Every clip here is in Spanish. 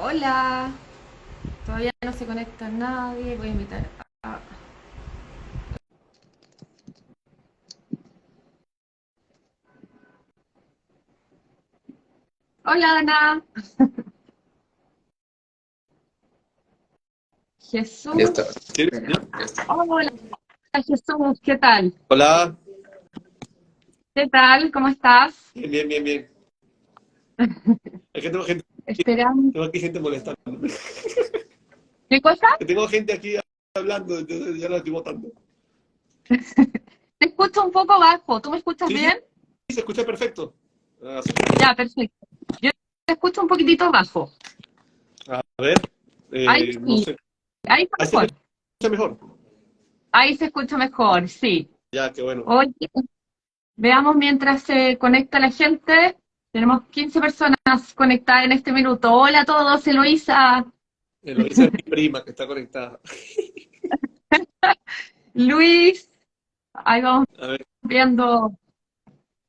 Hola, todavía no se conecta nadie, voy a invitar a... Hola Ana, Ya está. Jesús, ¿Sí? espera. ¿Ya? Ya está. Hola Jesús, ¿qué tal? Hola. ¿Qué tal? ¿Cómo estás? Bien, bien, bien, bien. Es que Esperando. tengo aquí gente molestando. ¿Qué cosa? Que tengo gente aquí hablando, entonces ya la estoy votando. Te escucho un poco bajo, ¿tú me escuchas Sí, sí, bien? sí, se escucha perfecto. Sí. Ya, perfecto. Yo te escucho un poquitito bajo. A ver, Ahí no sí, sé. ahí está Ahí se mejor. escucha mejor. Ahí se escucha mejor, sí. Ya, qué bueno. Oye, veamos mientras se conecta la gente. Tenemos 15 personas conectadas en este minuto. Hola a todos, Eloísa, Eloisa es mi prima que está conectada. Luis. Ahí vamos A ver, viendo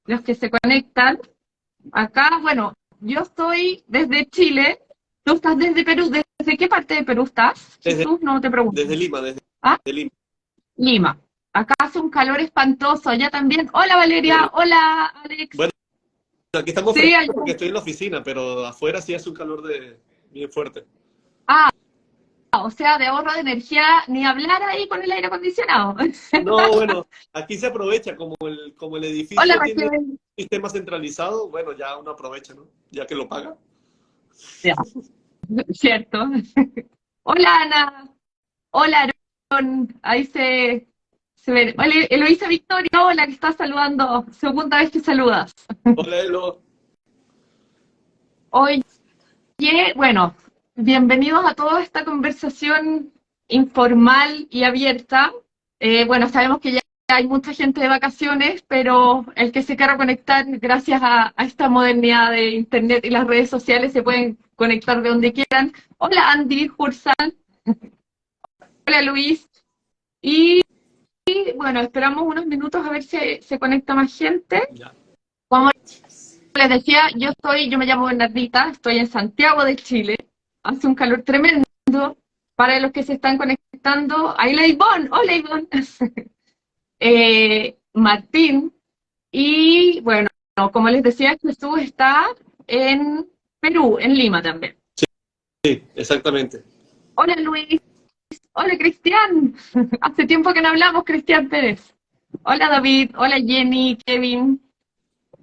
los que se conectan. Acá, bueno, yo estoy desde Chile. Tú estás desde Perú. ¿Desde qué parte de Perú estás? desde, Jesús, no te pregunto. desde Lima, desde Ah, Lima. Lima. Acá hace un calor espantoso. Allá también. Hola Valeria. Hola Alex. Bueno, aquí estamos Sí, frescos allá. porque estoy en la oficina, pero afuera sí hace un calor bien fuerte. Ah, o sea, de ahorro de energía, ni hablar ahí con el aire acondicionado. No, bueno, aquí se aprovecha, como el Hola edificio tiene Raquel. sistema centralizado, bueno, ya uno aprovecha, ¿no? Ya que lo paga. Ya, cierto. Hola Ana. Hola Aaron. Ahí se ve. Hola Eloísa Victoria. Hola, que estás saludando. Segunda vez que saludas. Hola, Elo. Oye, bueno, bienvenidos a toda esta conversación informal y abierta. Bueno, sabemos que ya hay mucha gente de vacaciones, pero el que se quiera conectar gracias a esta modernidad de Internet y las redes sociales se pueden conectar de donde quieran. Hola Andy Jursal, hola Luis. Y bueno, esperamos unos minutos a ver si se conecta más gente. Ya. Como les decía, yo me llamo Bernardita, estoy en Santiago de Chile. Hace un calor tremendo. Para los que se están conectando, ahí la Ivonne, hola Ivonne, Martín, y bueno, como les decía, Jesús está en Perú, en Lima también. Sí, exactamente. Hola Luis, hola Cristian, hace tiempo que no hablamos, Cristian Pérez. Hola David, hola Jenny, Kevin.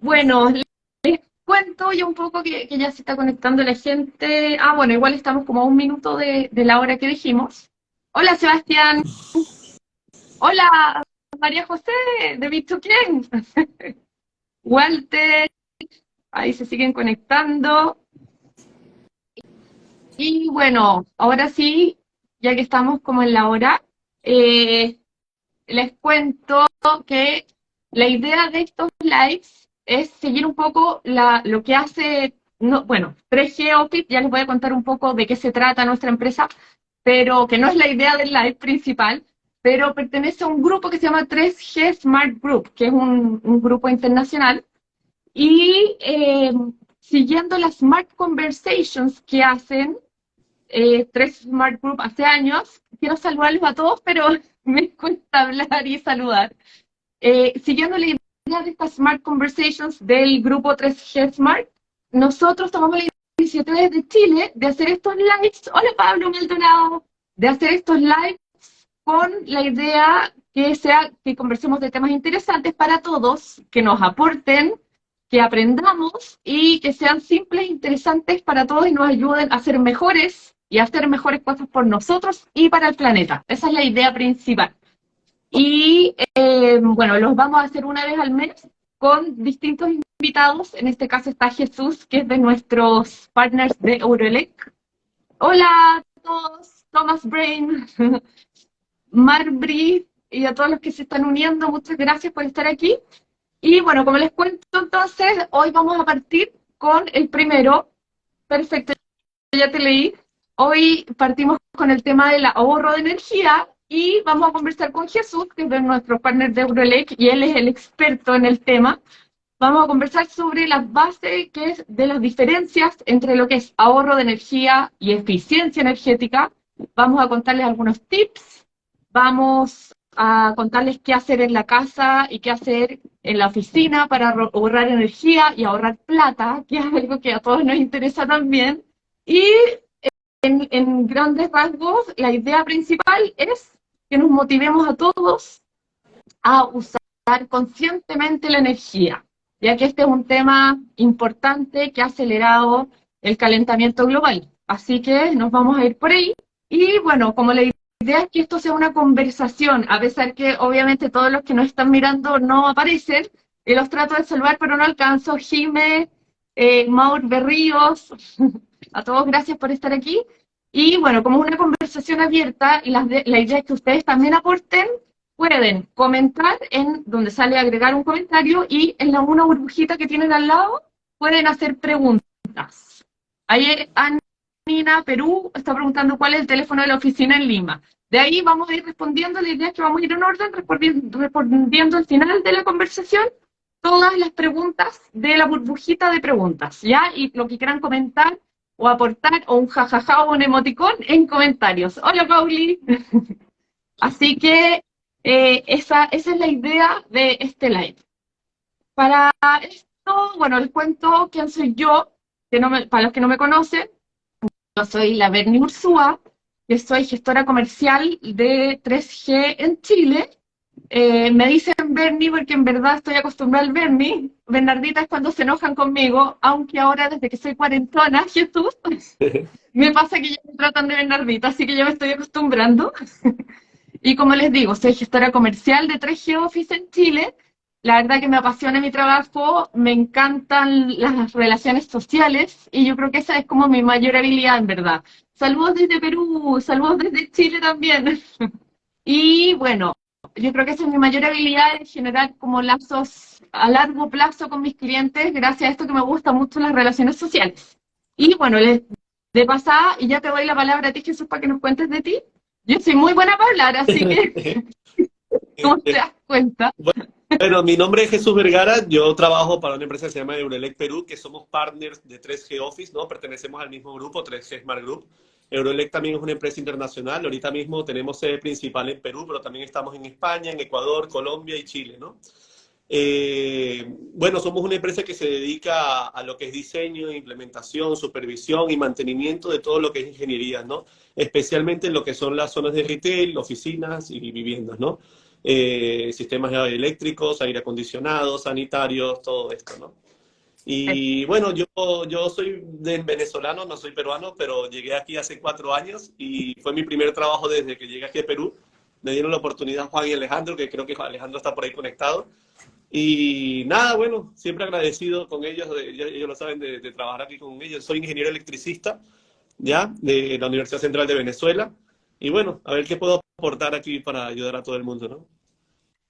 Bueno, les cuento yo un poco que ya se está conectando la gente. Ah, bueno, igual estamos como a un minuto de la hora que dijimos. Hola Sebastián, hola María José, de Visto quién. Walter, ahí se siguen conectando. Y bueno, ahora sí, ya que estamos como en la hora, eh, les cuento que la idea de estos lives es seguir un poco lo que hace, no, bueno, 3G Office, ya les voy a contar un poco de qué se trata nuestra empresa, pero que no es la idea del live principal, pero pertenece a un grupo que se llama 3G Smart Group, que es un grupo internacional, y siguiendo las Smart Conversations que hacen 3 Smart Group hace años, quiero saludarlos a todos, pero me cuesta hablar y saludar. Siguiendo la idea de estas Smart Conversations del grupo 3G Smart, nosotros tomamos la iniciativa desde Chile de hacer estos lives, hola Pablo Maldonado, de hacer estos lives con la idea que sea que conversemos de temas interesantes para todos, que nos aporten, que aprendamos y que sean simples, interesantes para todos y nos ayuden a ser mejores y a hacer mejores cosas por nosotros y para el planeta. Esa es la idea principal. Y bueno, los vamos a hacer una vez al mes con distintos invitados. En este caso está Jesús, que es de nuestros partners de Eurelec. Hola a todos, Thomas Brain, Marbri y a todos los que se están uniendo, muchas gracias por estar aquí. Y bueno, como les cuento entonces, hoy vamos a partir con el primero. Perfecto, ya te leí. Hoy partimos con el tema del ahorro de energía y vamos a conversar con Jesús, que es de nuestro partner de Eurolec y él es el experto en el tema. vamos a conversar sobre las bases que es de las diferencias entre lo que es ahorro de energía y eficiencia energética. Vamos a contarles algunos tips, vamos a contarles qué hacer en la casa y qué hacer en la oficina para ahorrar energía y ahorrar plata, que es algo que a todos nos interesa también. Y en grandes rasgos, la idea principal es que nos motivemos a todos a usar conscientemente la energía, ya que este es un tema importante que ha acelerado el calentamiento global. Así que nos vamos a ir por ahí. Y bueno, como la idea es que esto sea una conversación, a pesar que obviamente todos los que nos están mirando no aparecen, y los trato de salvar, pero no alcanzo. Jime, Maur Berríos, a todos gracias por estar aquí. Y bueno, como es una conversación abierta, y la idea es que ustedes también aporten, pueden comentar en donde sale agregar un comentario y en una burbujita que tienen al lado pueden hacer preguntas. Ahí Anina Perú está preguntando cuál es el teléfono de la oficina en Lima. De ahí vamos a ir respondiendo, la idea es que vamos a ir en orden, respondiendo al final de la conversación todas las preguntas de la burbujita de preguntas, ¿ya? Y lo que quieran comentar o aportar, o un jajaja o un emoticón en comentarios. Hola, Pauli. Así que esa es la idea de este live. Para esto, bueno, les cuento quién soy yo, para los que no me conocen. Yo soy la Berni Ursúa, que soy gestora comercial de 3G en Chile. Me dicen Berni porque en verdad estoy acostumbrada al Berni. Bernardita es cuando se enojan conmigo, aunque ahora desde que soy cuarentona, Jesús, me pasa que ya me tratan de Bernardita, así que ya me estoy acostumbrando. Y como les digo, soy gestora comercial de 3G Office en Chile. La verdad que me apasiona mi trabajo, me encantan las relaciones sociales y yo creo que esa es como mi mayor habilidad en verdad. Saludos desde Perú, saludos desde Chile también. Y bueno, yo creo que esa es mi mayor habilidad en generar como lazos a largo plazo con mis clientes, gracias a esto que me gustan mucho las relaciones sociales. Y bueno, de pasada, y ya te doy la palabra a ti, Jesús, para que nos cuentes de ti. Yo soy muy buena para hablar, así que, ¿cómo te das cuenta? Bueno, mi nombre es Jesús Vergara, yo trabajo para una empresa que se llama Eurelec Perú, que somos partners de 3G Office, ¿no? Pertenecemos al mismo grupo, 3G Smart Group. Eurelec también es una empresa internacional, ahorita mismo tenemos sede principal en Perú, pero también estamos en España, en Ecuador, Colombia y Chile, ¿no? Bueno, somos una empresa que se dedica a lo que es diseño, implementación, supervisión y mantenimiento de todo lo que es ingeniería, ¿no? Especialmente en lo que son las zonas de retail, oficinas y viviendas, ¿no? Sistemas eléctricos, aire acondicionado, sanitarios, todo esto, ¿no? Y bueno, yo soy venezolano, no soy peruano, pero llegué aquí hace 4 años y fue mi primer trabajo desde que llegué aquí a Perú. Me dieron la oportunidad Juan y Alejandro, que creo que Alejandro está por ahí conectado. Y nada, bueno, siempre agradecido con ellos, ellos lo saben, de trabajar aquí con ellos. Soy ingeniero electricista, ya, de la Universidad Central de Venezuela. Y bueno, a ver qué puedo aportar aquí para ayudar a todo el mundo, ¿no?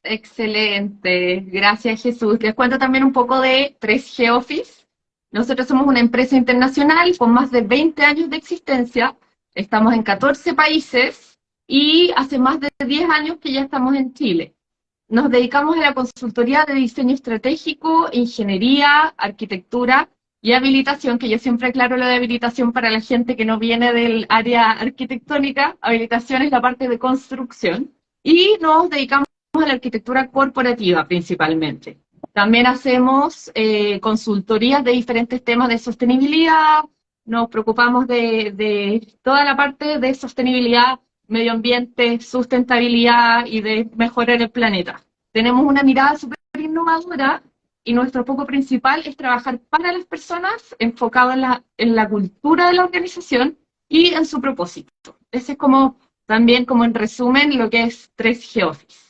Excelente, gracias Jesús. Les cuento también un poco de 3G Office. Nosotros somos una empresa internacional con más de 20 años de existencia. Estamos en 14 países y hace más de 10 años que ya estamos en Chile. Nos dedicamos a la consultoría de diseño estratégico, ingeniería, arquitectura y habilitación, que yo siempre aclaro lo de habilitación para la gente que no viene del área arquitectónica. Habilitación es la parte de construcción. Y nos dedicamos a la arquitectura corporativa principalmente. También hacemos consultorías de diferentes temas de sostenibilidad, nos preocupamos de toda la parte de sostenibilidad, medio ambiente, sustentabilidad y de mejorar el planeta. Tenemos una mirada súper innovadora y nuestro foco principal es trabajar para las personas, enfocado en la cultura de la organización y en su propósito. Ese es como también como en resumen lo que es 3G Office.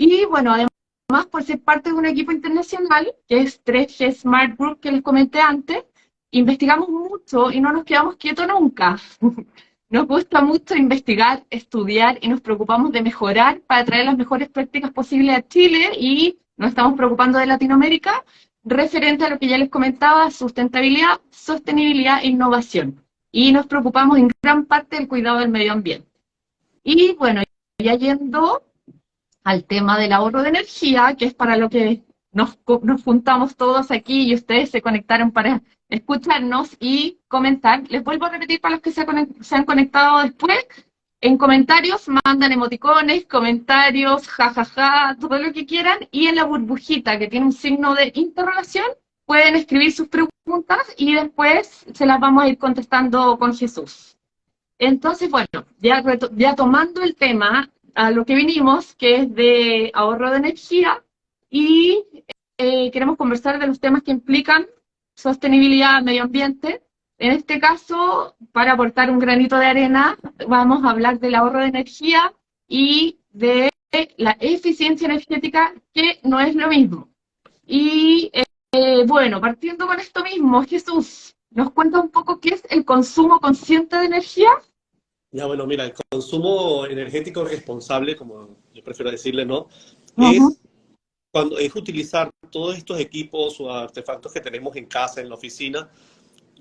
Y bueno, además por ser parte de un equipo internacional, que es 3G Smart Group que les comenté antes, investigamos mucho y no nos quedamos quietos nunca. Nos gusta mucho investigar, estudiar y nos preocupamos de mejorar para traer las mejores prácticas posibles a Chile y nos estamos preocupando de Latinoamérica referente a lo que ya les comentaba, sustentabilidad, sostenibilidad e innovación. Y nos preocupamos en gran parte del cuidado del medio ambiente. Y bueno, ya yendo al tema del ahorro de energía, que es para lo que nos juntamos todos aquí y ustedes se conectaron para escucharnos y comentar. Les vuelvo a repetir para los que se han conectado después. En comentarios mandan emoticones, comentarios, jajaja, todo lo que quieran. Y en la burbujita que tiene un signo de interrogación, pueden escribir sus preguntas y después se las vamos a ir contestando con Jesús. Entonces, bueno, ya tomando el tema a lo que vinimos, que es de ahorro de energía, y queremos conversar de los temas que implican sostenibilidad, medio ambiente. En este caso, para aportar un granito de arena, vamos a hablar del ahorro de energía y de la eficiencia energética, que no es lo mismo. Y bueno, partiendo con esto mismo, Jesús, ¿nos cuenta un poco qué es el consumo consciente de energía? Ya, bueno, mira, el consumo energético responsable, como yo prefiero decirle, ¿no? Ujú. Es utilizar todos estos equipos o artefactos que tenemos en casa, en la oficina,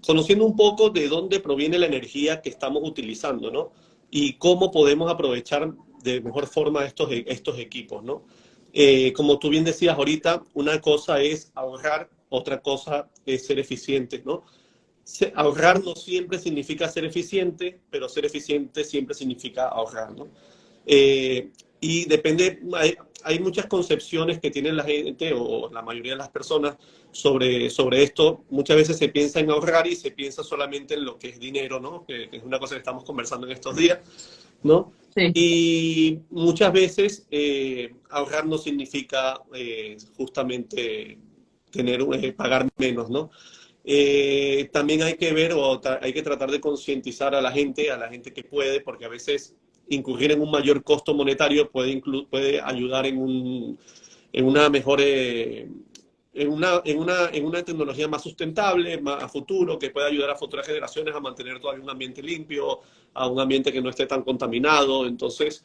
conociendo un poco de dónde proviene la energía que estamos utilizando, ¿no? Y cómo podemos aprovechar de mejor forma estos equipos, ¿no? Como tú bien decías ahorita, una cosa es ahorrar, otra cosa es ser eficiente, ¿no? Ahorrar no siempre significa ser eficiente, pero ser eficiente siempre significa ahorrar, ¿no? Eh, y depende, hay muchas concepciones que tiene la gente o la mayoría de las personas sobre esto. Muchas veces se piensa en ahorrar y se piensa solamente en lo que es dinero, ¿no? Que es una cosa que estamos conversando en estos días, ¿no? Sí. Y muchas veces ahorrar no significa justamente pagar menos, ¿no? También hay que ver hay que tratar de concientizar a la gente que puede, porque a veces incurrir en un mayor costo monetario puede ayudar en una mejor, en una tecnología más sustentable, más a futuro, que pueda ayudar a futuras generaciones a mantener todavía un ambiente limpio, a un ambiente que no esté tan contaminado. Entonces,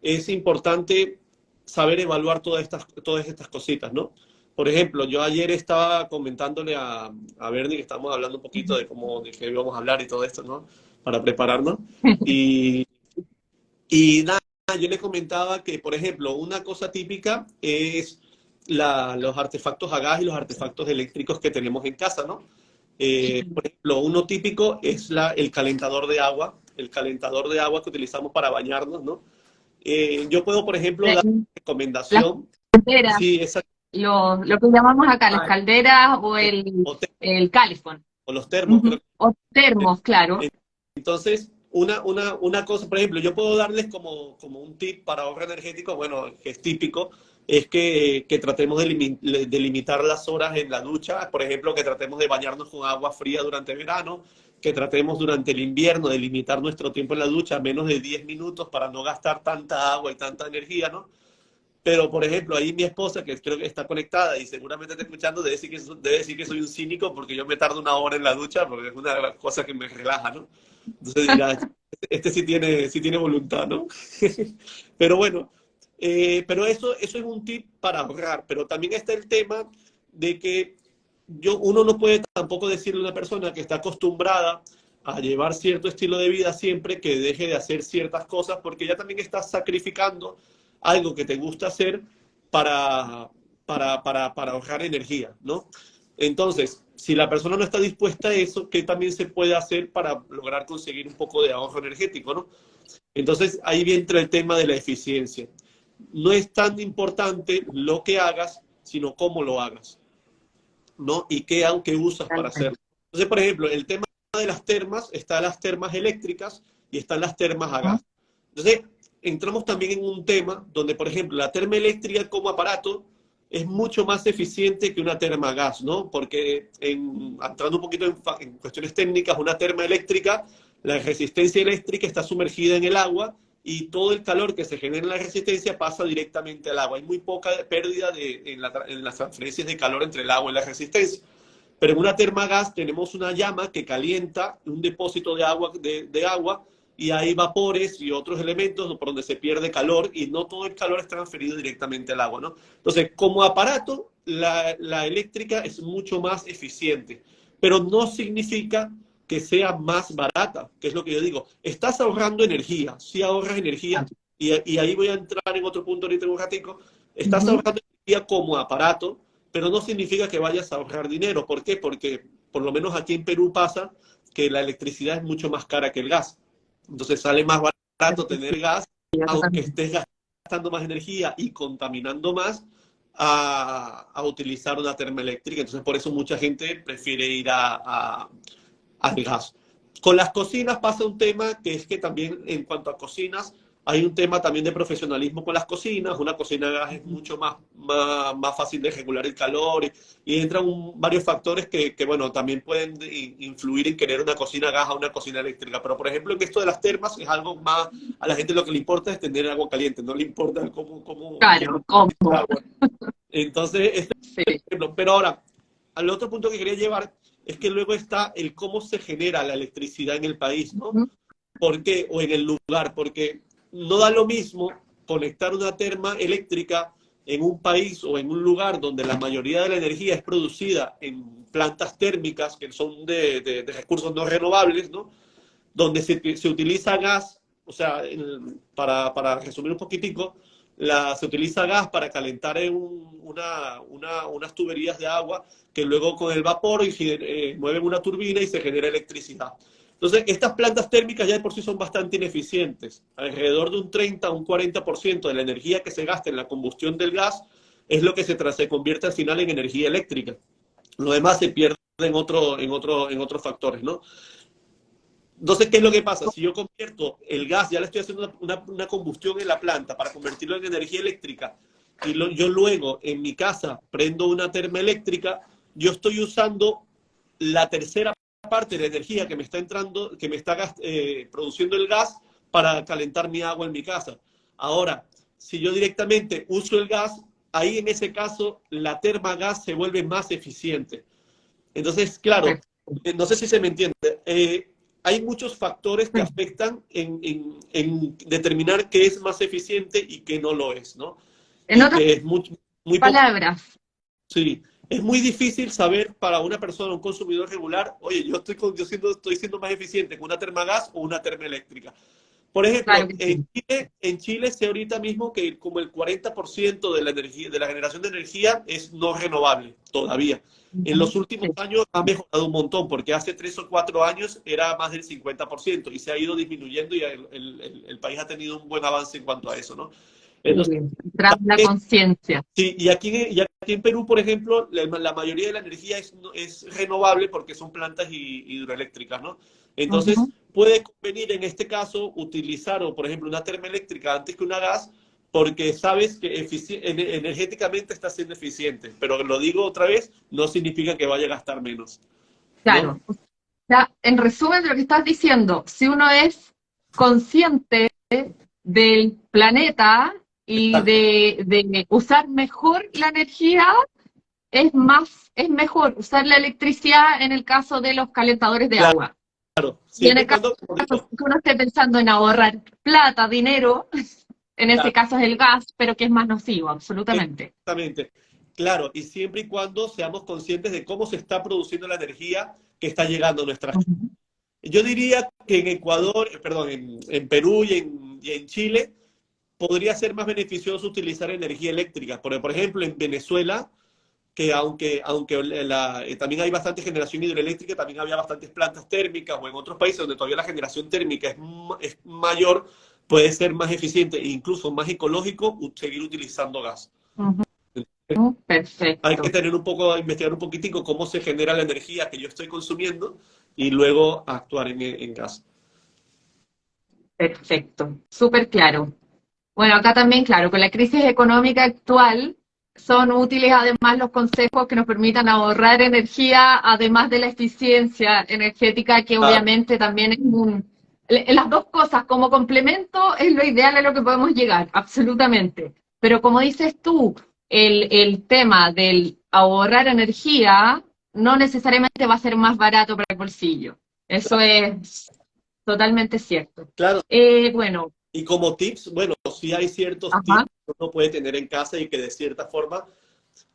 es importante saber evaluar todas estas cositas, ¿no? Por ejemplo, yo ayer estaba comentándole a Bernie que estábamos hablando un poquito de qué íbamos a hablar y todo esto, ¿no? Para prepararnos. Y, y nada, yo le comentaba que, por ejemplo, una cosa típica es los artefactos a gas y los artefactos eléctricos que tenemos en casa, ¿no? Por ejemplo, uno típico es el calentador de agua, el calentador de agua que utilizamos para bañarnos, ¿no? Yo puedo, por ejemplo, dar Las recomendación, calderas, sí, esa, lo que llamamos acá, las calderas o o, el califón. o los termos, creo Ujú. O que. termos, claro. Entonces, una cosa, por ejemplo, yo puedo darles como un tip para ahorro energético, bueno, que es típico, es que tratemos de limitar las horas en la ducha, por ejemplo, que tratemos de bañarnos con agua fría durante el verano, que tratemos durante el invierno de limitar nuestro tiempo en la ducha a menos de 10 minutos para no gastar tanta agua y tanta energía, ¿no? Pero, por ejemplo, ahí mi esposa, que creo que está conectada y seguramente está escuchando, debe decir que soy un cínico porque yo me tardo una hora en la ducha porque es una de las cosas que me relaja, ¿no? Entonces dirá, este sí tiene voluntad, ¿no? Pero bueno, pero eso es un tip para ahorrar. Pero también está el tema de que uno no puede tampoco decirle a una persona que está acostumbrada a llevar cierto estilo de vida siempre que deje de hacer ciertas cosas porque ya también estás sacrificando algo que te gusta hacer para, para ahorrar energía, ¿no? Entonces, si la persona no está dispuesta a eso, ¿qué también se puede hacer para lograr conseguir un poco de ahorro energético, ¿no? Entonces, ahí entra el tema de la eficiencia. No es tan importante lo que hagas, sino cómo lo hagas, ¿no? Y qué usas para hacerlo. Entonces, por ejemplo, el tema de las termas, están las termas eléctricas y están las termas a gas. Entonces, entramos también en un tema donde, por ejemplo, la terma eléctrica como aparato es mucho más eficiente que una terma a gas, ¿no? Porque entrando un poquito en cuestiones técnicas, una terma eléctrica, la resistencia eléctrica está sumergida en el agua y todo el calor que se genera en la resistencia pasa directamente al agua. Hay muy poca pérdida en las transferencias de calor entre el agua y la resistencia. Pero en una termagas tenemos una llama que calienta un depósito de agua y hay vapores y otros elementos por donde se pierde calor y no todo el calor es transferido directamente al agua, ¿no? Entonces, como aparato, la eléctrica es mucho más eficiente, pero no significa que sea más barata, que es lo que yo digo. Estás ahorrando energía, sí ahorras energía, y ahí voy a entrar en otro punto ahorita en un ratico. Estás ahorrando energía como aparato, pero no significa que vayas a ahorrar dinero. ¿Por qué? Porque por lo menos aquí en Perú pasa que la electricidad es mucho más cara que el gas. Entonces sale más barato tener gas, aunque estés gastando más energía y contaminando más, a utilizar una termoeléctrica. Entonces por eso mucha gente prefiere ir al gas. Con las cocinas pasa un tema que es que también en cuanto a cocinas, hay un tema también de profesionalismo con las cocinas. Una cocina a gas es mucho más fácil de regular el calor y entran varios factores que, bueno, también pueden influir en querer una cocina a gas a una cocina eléctrica. Pero, por ejemplo, en esto de las termas es algo más, a la gente lo que le importa es tener agua caliente, no le importa Claro, ¿cómo? agua. Entonces, este Sí. es el ejemplo. Pero ahora, al otro punto que quería llevar es que luego está el cómo se genera la electricidad en el país, ¿no? ¿Por qué? O en el lugar, porque no da lo mismo conectar una terma eléctrica en un país o en un lugar donde la mayoría de la energía es producida en plantas térmicas que son de recursos no renovables, ¿no? Donde se utiliza gas, o sea, para resumir un poquitico, se utiliza gas para calentar en unas tuberías de agua que luego con el vapor mueven una turbina y se genera electricidad. Entonces, estas plantas térmicas ya de por sí son bastante ineficientes. Alrededor de un 30 o un 40% de la energía que se gasta en la combustión del gas es lo que se convierte al final en energía eléctrica. Lo demás se pierde en otros factores, ¿no? Entonces, ¿qué es lo que pasa? Si yo convierto el gas, ya le estoy haciendo una combustión en la planta para convertirlo en energía eléctrica, y yo luego en mi casa prendo una termoeléctrica, yo estoy usando la tercera parte de la energía que me está entrando, que me está produciendo el gas para calentar mi agua en mi casa. Ahora, si yo directamente uso el gas, ahí en ese caso la termagas se vuelve más eficiente. Entonces, claro, no sé si se me entiende. Hay muchos factores que afectan en determinar qué es más eficiente y qué no lo es, ¿no? En Y otras que es muy palabras, sí, es muy difícil saber para una persona, un consumidor regular, oye, estoy siendo más eficiente con una termagas o una termoeléctrica. Por claro ejemplo, que sí. En Chile sé ahorita mismo que como el 40% de la energía, de la generación de energía es no renovable todavía. En los últimos Sí, años ha mejorado un montón, porque hace 3 o 4 años era más del 50% y se ha ido disminuyendo y el país ha tenido un buen avance en cuanto a eso, ¿no? Entonces, tras la conciencia. sí, y aquí en Perú, por ejemplo, la mayoría de la energía es renovable porque son plantas hidroeléctricas, ¿no? Entonces, Ujú. puede convenir en este caso utilizar, o por ejemplo, una termoeléctrica antes que una gas, porque sabes que energéticamente está siendo eficiente. Pero lo digo otra vez, no significa que vaya a gastar menos, ¿no? Claro. O sea, en resumen de lo que estás diciendo, si uno es consciente del planeta y Exacto. de usar mejor la energía, es mejor usar la electricidad en el caso de los calentadores de agua. Claro, Y en siempre el y caso cuando, como digo, que uno esté pensando en ahorrar plata, dinero, en ese claro, caso es el gas, pero que es más nocivo, absolutamente. exactamente. Claro, y siempre y cuando seamos conscientes de cómo se está produciendo la energía que está llegando a nuestra. Ujú. Yo diría que en Ecuador, perdón, en Perú y en Chile podría ser más beneficioso utilizar energía eléctrica. Por ejemplo, en Venezuela, que aunque también hay bastante generación hidroeléctrica, también había bastantes plantas térmicas, o en otros países donde todavía la generación térmica es mayor, puede ser más eficiente e incluso más ecológico seguir utilizando gas. Ujú. Hay que Perfecto, investigar un poquitico cómo se genera la energía que yo estoy consumiendo y luego actuar en gas. perfecto, súper claro. Bueno, acá también, claro, con la crisis económica actual son útiles además los consejos que nos permitan ahorrar energía, además de la eficiencia energética, que Claro, obviamente también es las dos cosas como complemento es lo ideal a lo que podemos llegar, absolutamente. Pero como dices tú, el tema del ahorrar energía no necesariamente va a ser más barato para el bolsillo. Eso es totalmente cierto. claro. Bueno, Y como tips, bueno, sí hay ciertos tips ajá. que uno puede tener en casa y que de cierta forma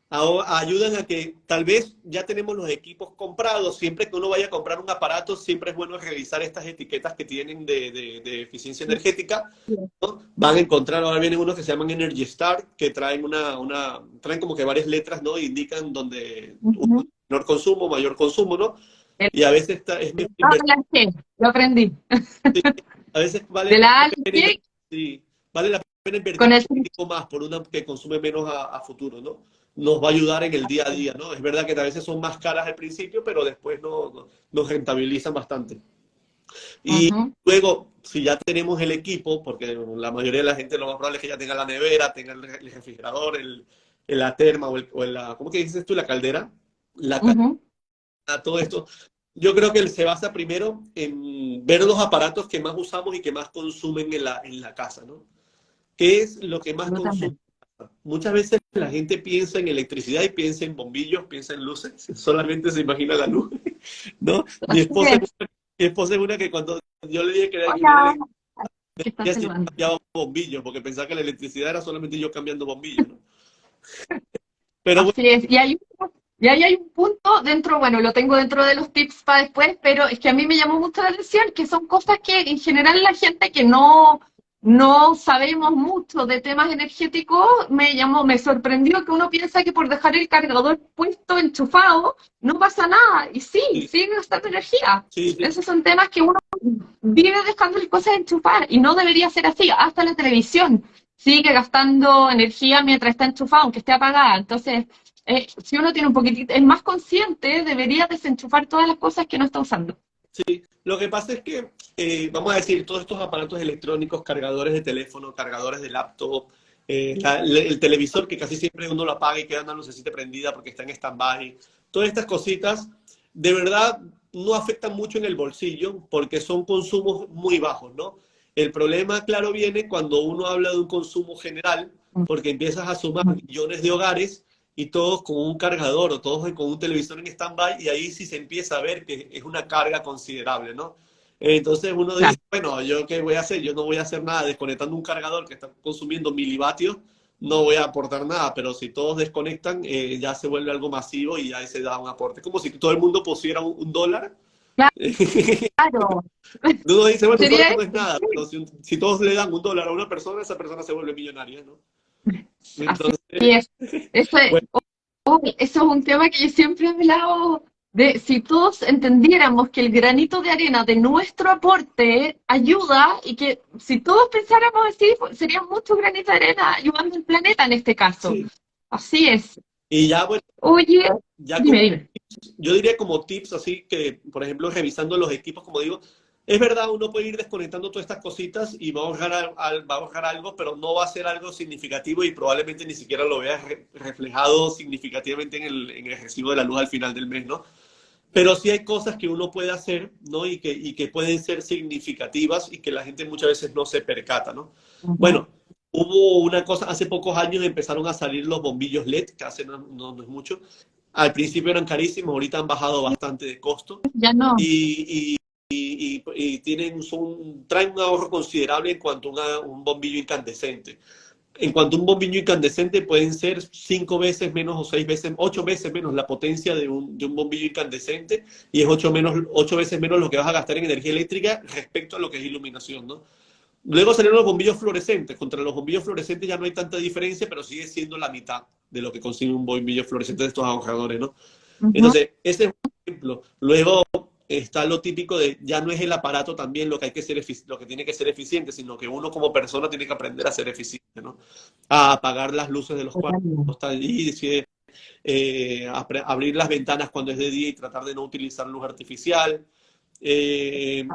ayudan a que tal vez ya tenemos los equipos comprados. Siempre que uno vaya a comprar un aparato, siempre es bueno revisar estas etiquetas que tienen de eficiencia energética, ¿no? Van a encontrar, ahora vienen unos que se llaman Energy Star, que traen traen como que varias letras, ¿no? Indican donde menor consumo, mayor consumo, ¿no? Y a veces es mejor La G, lo aprendí. a veces vale De la A a la la pena, G, sí, vale la pena invertir con un el... poquitico más por una que consume menos a futuro, ¿no? Nos va a ayudar en el día a día, ¿no? Es verdad que a veces son más caras al principio, pero después nos rentabilizan bastante. Y luego, si ya tenemos el equipo, porque la mayoría de la gente lo más probable es que ya tenga la nevera, tenga el refrigerador, la terma ¿cómo que dices tú? La caldera, la todo esto. Yo creo que se basa primero en ver los aparatos que más usamos y que más consumen en la casa, ¿no? ¿Qué es lo que más Yo consume? también. Muchas veces la gente piensa en electricidad y piensa en bombillos, piensa en luces, solamente se imagina la luz, ¿no? Así es. Mi esposa es una que cuando yo le dije que era Hola, que están ella sí saludando. cambiaba bombillos, porque pensaba que la electricidad era solamente yo cambiando bombillos, ¿no? Pero bueno, Así es. Y ahí hay un punto dentro, bueno, lo tengo dentro de los tips para después, pero es que a mí me llamó mucho la atención, que son cosas que en general la gente que no sabemos mucho de temas energéticos, me sorprendió que uno piensa que por dejar el cargador puesto, enchufado, no pasa nada. Y sí, sí, sigue gastando energía. sí, sí, Esos son temas que uno vive dejando las cosas enchufar y no debería ser así. Hasta la televisión sigue gastando energía mientras está enchufada, aunque esté apagada. Entonces, si uno tiene un poquitito, es más consciente, debería desenchufar todas las cosas que no está usando. sí. Lo que pasa es que, vamos a decir, todos estos aparatos electrónicos, cargadores de teléfono, cargadores de laptop, el televisor que casi siempre uno lo apaga y queda una lucecita prendida porque está en stand-by, todas estas cositas, de verdad no afectan mucho en el bolsillo porque son consumos muy bajos, ¿no? El problema, claro, viene cuando uno habla de un consumo general, porque empiezas a sumar millones de hogares y todos con un cargador o todos con un televisor en stand-by, y ahí sí se empieza a ver que es una carga considerable, ¿no? Entonces uno dice, Claro. bueno, ¿yo qué voy a hacer? Yo no voy a hacer nada desconectando un cargador que está consumiendo milivatios, no voy a aportar nada, pero si todos desconectan, ya se vuelve algo masivo y ya se da un aporte. Es como si todo el mundo pusiera un dólar. Claro, Uno dice, bueno, un dólar sería no es nada, pero si todos le dan un dólar a una persona, esa persona se vuelve millonaria, ¿no? así Entonces, es. Eso es, bueno, eso es un tema que yo siempre he hablado de si todos entendiéramos que el granito de arena de nuestro aporte ayuda y que si todos pensáramos así, sería mucho granito de arena ayudando al planeta en este caso. sí. Así es. Y ya, bueno, Oye, ya dime, como dime. yo diría como tips, así que, por ejemplo, revisando los equipos, como digo, es verdad, uno puede ir desconectando todas estas cositas y va a ahorrar, va a ahorrar algo, pero no va a ser algo significativo y probablemente ni siquiera lo veas reflejado significativamente en el recibo de la luz al final del mes, ¿no? Pero sí hay cosas que uno puede hacer, ¿no? Y que pueden ser significativas y que la gente muchas veces no se percata, ¿no? Ujú. Bueno, hubo una cosa, hace pocos años empezaron a salir los bombillos LED, que hace no es mucho. Al principio eran carísimos, ahorita han bajado bastante de costo Ya no. y, y traen un ahorro considerable en cuanto a un bombillo incandescente. En cuanto a un bombillo incandescente, pueden ser 5 veces menos o 6 veces, 8 veces menos la potencia de un bombillo incandescente y es 8 veces menos lo que vas a gastar en energía eléctrica respecto a lo que es iluminación, ¿no? Luego salieron los bombillos fluorescentes. Contra los bombillos fluorescentes ya no hay tanta diferencia, pero sigue siendo la mitad de lo que consigue un bombillo fluorescente de estos ahorradores, ¿no? Ujú. Entonces, ese es un ejemplo. Luego está lo típico de ya no es el aparato también lo que hay que ser lo que tiene que ser eficiente, sino que uno como persona tiene que aprender a ser eficiente, ¿no? A apagar las luces de los cuartos cuando está allí, abrir las ventanas cuando es de día y tratar de no utilizar luz artificial. Eh,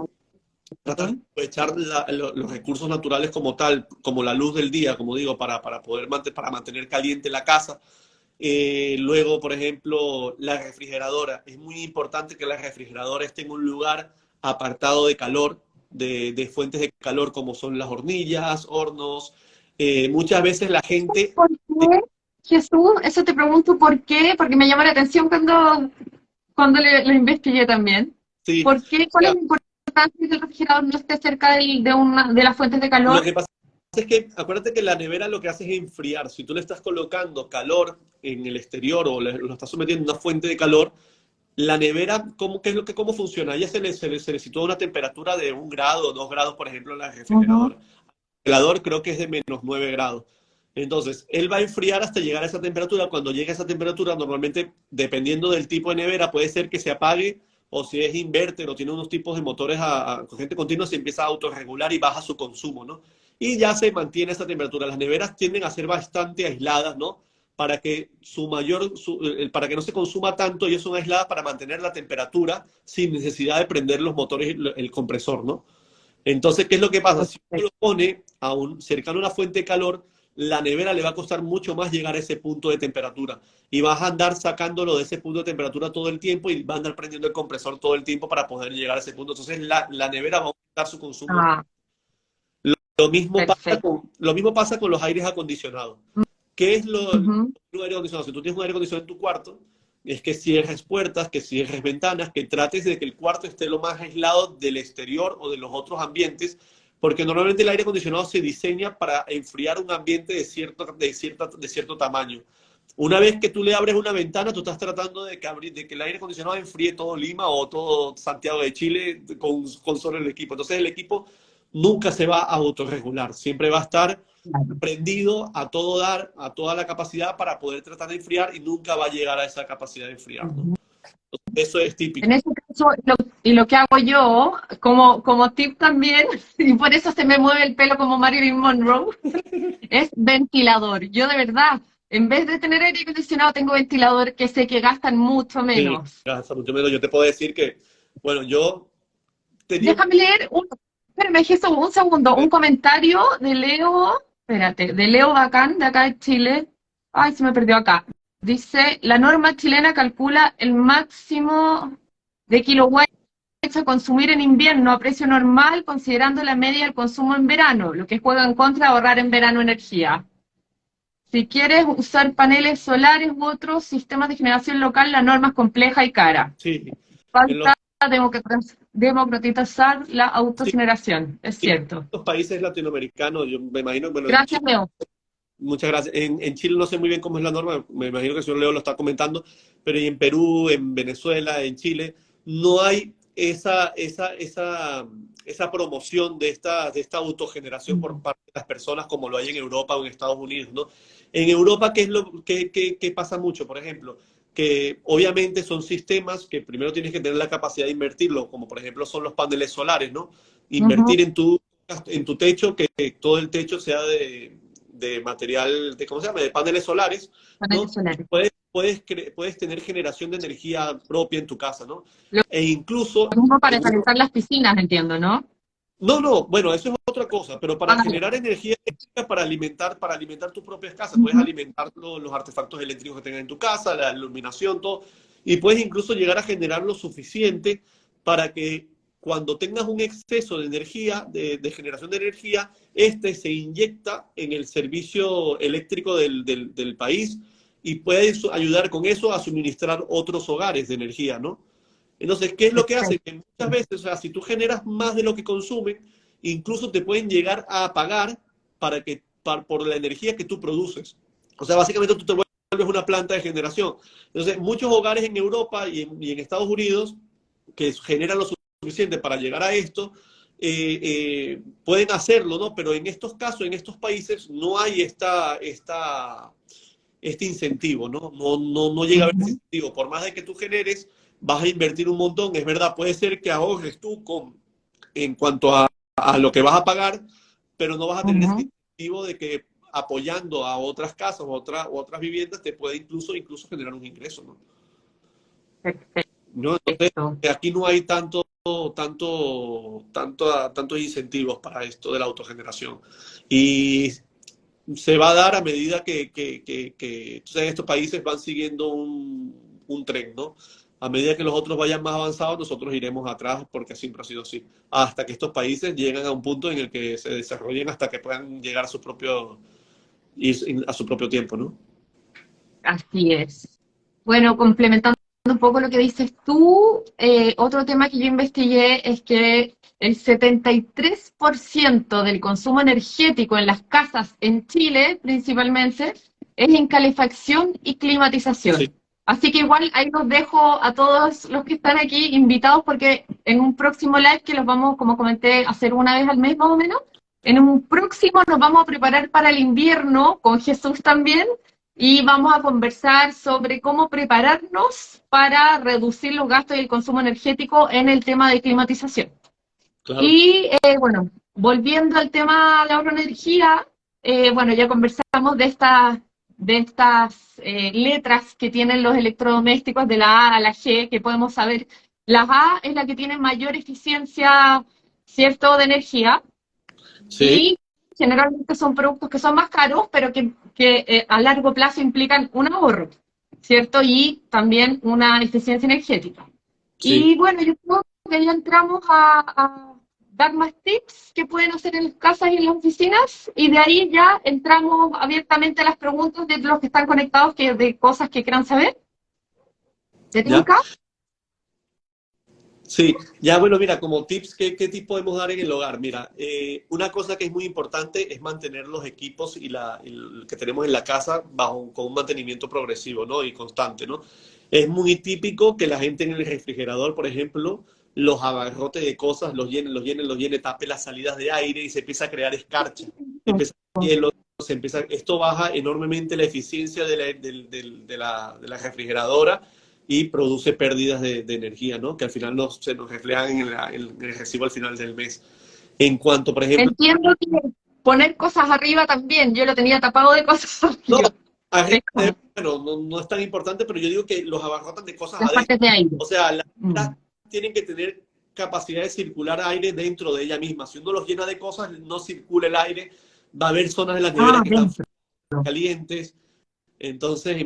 Tratar de aprovechar los recursos naturales como tal, como la luz del día, como digo, para poder para mantener caliente la casa. Luego, por ejemplo, la refrigeradora. Es muy importante que la refrigeradora esté en un lugar apartado de calor, de fuentes de calor como son las hornillas, hornos. Muchas veces la gente... ¿Por qué, Jesús? Eso te pregunto por qué, porque me llama la atención cuando lo investigué también. Sí, ¿Por qué? ¿Cuál es la importancia de que el refrigerador no esté cerca de las fuentes de lo calor? que pasa es que, acuérdate que la nevera lo que hace es enfriar. Si tú le estás colocando calor en el exterior o lo estás sometiendo a una fuente de calor, la nevera, ¿qué es cómo funciona? A ella se le sitúa una temperatura de 1 grado o 2 grados, por ejemplo, en la Ujú. refrigeradora. El refrigerador creo que es de -9 grados. Entonces, él va a enfriar hasta llegar a esa temperatura. Cuando llegue a esa temperatura, normalmente, dependiendo del tipo de nevera, puede ser que se apague o si es inverter o tiene unos tipos de motores a corriente continua, se empieza a autorregular y baja su consumo, ¿no? Y ya se mantiene esa temperatura. Las neveras tienden a ser bastante aisladas, ¿no? Para que no se consuma tanto, ellos son aisladas para mantener la temperatura sin necesidad de prender los motores, el compresor, ¿no? Entonces, ¿qué es lo que pasa? Si uno lo Perfecto. pone cercano a una fuente de calor, la nevera le va a costar mucho más llegar a ese punto de temperatura. Y vas a andar sacándolo de ese punto de temperatura todo el tiempo y va a andar prendiendo el compresor todo el tiempo para poder llegar a ese punto. Entonces, la nevera va a aumentar su consumo. Ah, perfecto. Lo mismo pasa con los aires acondicionados. ¿Qué es Ujú. un aire acondicionado? Si tú tienes un aire acondicionado en tu cuarto, es que cierres puertas, que cierres ventanas, que trates de que el cuarto esté lo más aislado del exterior o de los otros ambientes, porque normalmente el aire acondicionado se diseña para enfriar un ambiente de cierto tamaño. Una vez que tú le abres una ventana, tú estás tratando de que el aire acondicionado enfríe todo Lima o todo Santiago de Chile con solo el equipo. Entonces el equipo nunca se va a autorregular, siempre va a estar Claro. prendido a todo dar, a toda la capacidad para poder tratar de enfriar y nunca va a llegar a esa capacidad de enfriar, ¿no? Ujú. Eso es En típico. ese caso, y lo que hago yo, como tip también, y por eso se me mueve el pelo como Marilyn Monroe, es ventilador. Yo de verdad, en vez de tener aire acondicionado, tengo ventilador que sé que gastan mucho Sí, menos. gracias, mucho menos. Yo te puedo decir que, bueno, yo tenía un... Déjame leer espérame, Jesús, un segundo, un comentario de Leo, espérate, de Leo Bacán, de acá de Chile. Ay, se me perdió acá. Dice, la norma chilena calcula el máximo de kilowatts a consumir en invierno a precio normal, considerando la media del consumo en verano, lo que juega en contra de ahorrar en verano energía. Si quieres usar paneles solares u otros sistemas de generación local, la norma es compleja y cara. Sí, en los, Falta democratizar la sí, autogeneración, es en cierto. los países latinoamericanos, yo me imagino, bueno, en Gracias, Chile, Leo. muchas gracias. En Chile no sé muy bien cómo es la norma, me imagino que el señor Leo lo está comentando, pero en Perú, en Venezuela, en Chile, no hay esa promoción de esta autogeneración por parte de las personas como lo hay en Europa o en Estados Unidos, ¿no? En Europa, ¿qué pasa mucho? Por ejemplo, que obviamente son sistemas que primero tienes que tener la capacidad de invertirlo, como por ejemplo son los paneles solares, ¿no? Ujú. Invertir en tu techo, que todo el techo sea de material, ¿cómo se llama? De paneles solares, Paneles ¿no? Y solares. puedes tener generación de energía propia en tu casa, ¿no? Lo E incluso, mismo para en calentar las piscinas, entiendo, ¿no? no, no, bueno, eso es otra cosa, pero para Ah, generar energía eléctrica, para alimentar tus propias casas, puedes ujú. alimentar los artefactos eléctricos que tengas en tu casa, la iluminación, todo, y puedes incluso llegar a generar lo suficiente para que cuando tengas un exceso de energía, de generación de energía, este se inyecta en el servicio eléctrico del país y puedes ayudar con eso a suministrar otros hogares de energía, ¿no? Entonces, ¿qué es lo que hace? Perfecto. Que muchas veces, o sea, si tú generas más de lo que consumen, incluso te pueden llegar a pagar por la energía que tú produces. O sea, básicamente tú te vuelves una planta de generación. Entonces, muchos hogares en Europa y en Estados Unidos que generan lo suficiente para llegar a esto, pueden hacerlo, ¿no? Pero en estos casos, en estos países, no hay este incentivo, ¿no? No llega a haber ese Ujú, incentivo. Por más de que tú generes, vas a invertir un montón. Es verdad, puede ser que ahorres tú en cuanto a lo que vas a pagar, pero no vas a tener ese ujú. incentivo de que apoyando a otras casas o otras viviendas te puede incluso generar un ingreso, ¿no? ¿No? Entonces, Perfecto. aquí no hay tantos incentivos para esto de la autogeneración. Y se va a dar a medida que tú sabes, estos países van siguiendo un tren, ¿no? A medida que los otros vayan más avanzados, nosotros iremos atrás porque siempre ha sido así. Hasta que estos países lleguen a un punto en el que se desarrollen hasta que puedan llegar a su propio tiempo, ¿no? Así es. Bueno, complementando un poco lo que dices tú, otro tema que yo investigué es que el 73% del consumo energético en las casas en Chile, principalmente, es en calefacción y climatización. Sí, Así que igual ahí los dejo a todos los que están aquí invitados porque en un próximo live que los vamos, como comenté, a hacer una vez al mes más o menos, en un próximo nos vamos a preparar para el invierno con Jesús también y vamos a conversar sobre cómo prepararnos para reducir los gastos y el consumo energético en el tema de climatización. claro. Y bueno, volviendo al tema de ahorro de energía, bueno, ya conversamos de estas letras que tienen los electrodomésticos de la A a la G, que podemos saber. La A es la que tiene mayor eficiencia, ¿cierto?, de energía, Sí, y generalmente son productos que son más caros, pero que a largo plazo implican un ahorro, ¿cierto? Y también una eficiencia energética. sí. Y bueno, yo creo que ya entramos a dar más tips que pueden hacer en las casas y en las oficinas, y de ahí ya entramos abiertamente a las preguntas de los que están conectados, de cosas que quieran saber. ¿Te ¿Ya? tinca? Sí, ya bueno, mira, como tips, ¿qué tips podemos dar en el hogar? Mira, una cosa que es muy importante es mantener los equipos el que tenemos en la casa con un mantenimiento progresivo, ¿no? Y constante, ¿no? Es muy típico que la gente en el refrigerador, por ejemplo, los abarrote de cosas, los llene, tape las salidas de aire y se empieza a crear escarcha, empieza hielo, esto baja enormemente la eficiencia de la refrigeradora y produce pérdidas de energía, ¿no? Que al final se nos reflejan en el recibo al final del mes. En cuanto, por ejemplo, Entiendo que poner cosas arriba también, yo lo tenía tapado de cosas no, arriba. arriba, bueno, no es tan importante, pero yo digo que los abarrotan de cosas Las adentro. partes de aire. O sea, las Mm. neveras tienen que tener capacidad de circular aire dentro de ella misma. Si uno los llena de cosas, no circula el aire, va a haber zonas de las neveras Ah, que están dentro. calientes. Entonces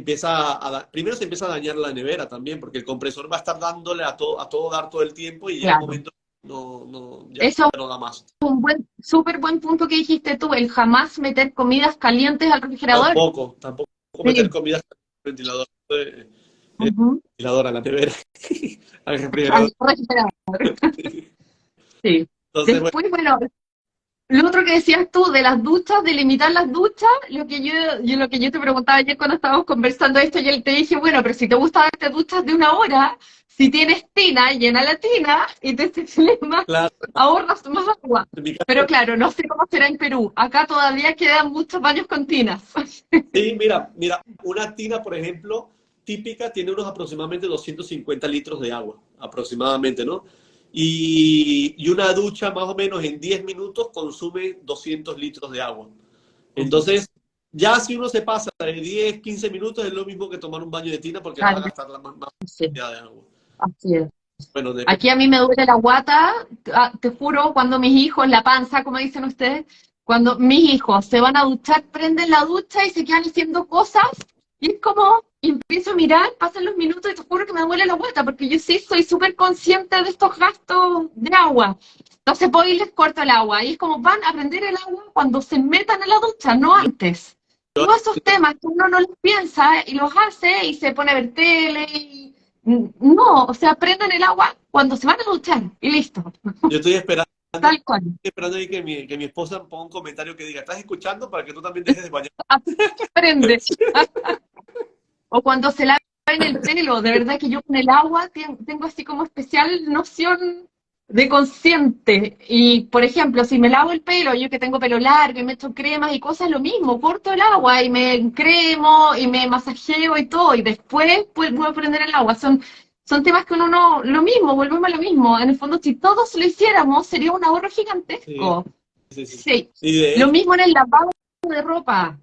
primero se empieza a dañar la nevera también, porque el compresor va a estar dándole a todo dar todo el tiempo y llega un Claro. momento que ya Eso no da más. es un súper buen punto que dijiste tú, el jamás meter comidas calientes al refrigerador. Tampoco meter Sí. comida al ventilador, Ujú. ventilador a la nevera, al Al refrigerador. refrigerador. Sí. Entonces, bueno, Después, bueno, lo otro que decías tú de las duchas, de limitar las duchas, lo que yo te preguntaba ayer cuando estábamos conversando esto, yo te dije, bueno, pero si te gusta darte duchas de una hora, si tienes tina, llena la tina y te sirve más, claro, ahorras más agua. en mi Pero caso, claro, no sé cómo será en Perú. Acá todavía quedan muchos baños con tinas. sí, mira, una tina, por ejemplo, típica tiene unos aproximadamente 250 litros de agua, aproximadamente, ¿no? Y una ducha más o menos en 10 minutos consume 200 litros de agua. Entonces, ya si uno se pasa de 10, 15 minutos es lo mismo que tomar un baño de tina porque vas a gastar la más Sí, cantidad de agua. así es. Bueno, Aquí a mí me duele la guata, te juro, cuando mis hijos, la panza, como dicen ustedes, cuando mis hijos se van a duchar, prenden la ducha y se quedan haciendo cosas, y es como, y empiezo a mirar, pasan los minutos y te juro que me duele la guata, porque yo sí soy súper consciente de estos gastos de agua. Entonces voy y les corto el agua, y es como van a prender el agua cuando se metan en la ducha, no yo, antes. Todos esos temas que uno no los piensa y los hace y se pone a ver tele y no, o sea, prendan el agua cuando se van a duchar y listo, yo tal cual. estoy esperando ahí que mi esposa ponga un comentario que diga, ¿estás escuchando? Para que tú también dejes de bañar. Prende. O cuando se laven el pelo, de verdad que yo con el agua tengo así como especial noción de consciente. Y, por ejemplo, si me lavo el pelo, yo que tengo pelo largo y me echo cremas y cosas, lo mismo, corto el agua y me cremo y me masajeo y todo, y después pues, voy a prender el agua. Son temas que uno no, lo mismo, volvemos a lo mismo. En el fondo, si todos lo hiciéramos, sería un ahorro Sí, gigantesco. sí, sí. Sí. Y de Lo hecho, mismo en el lavado de ropa.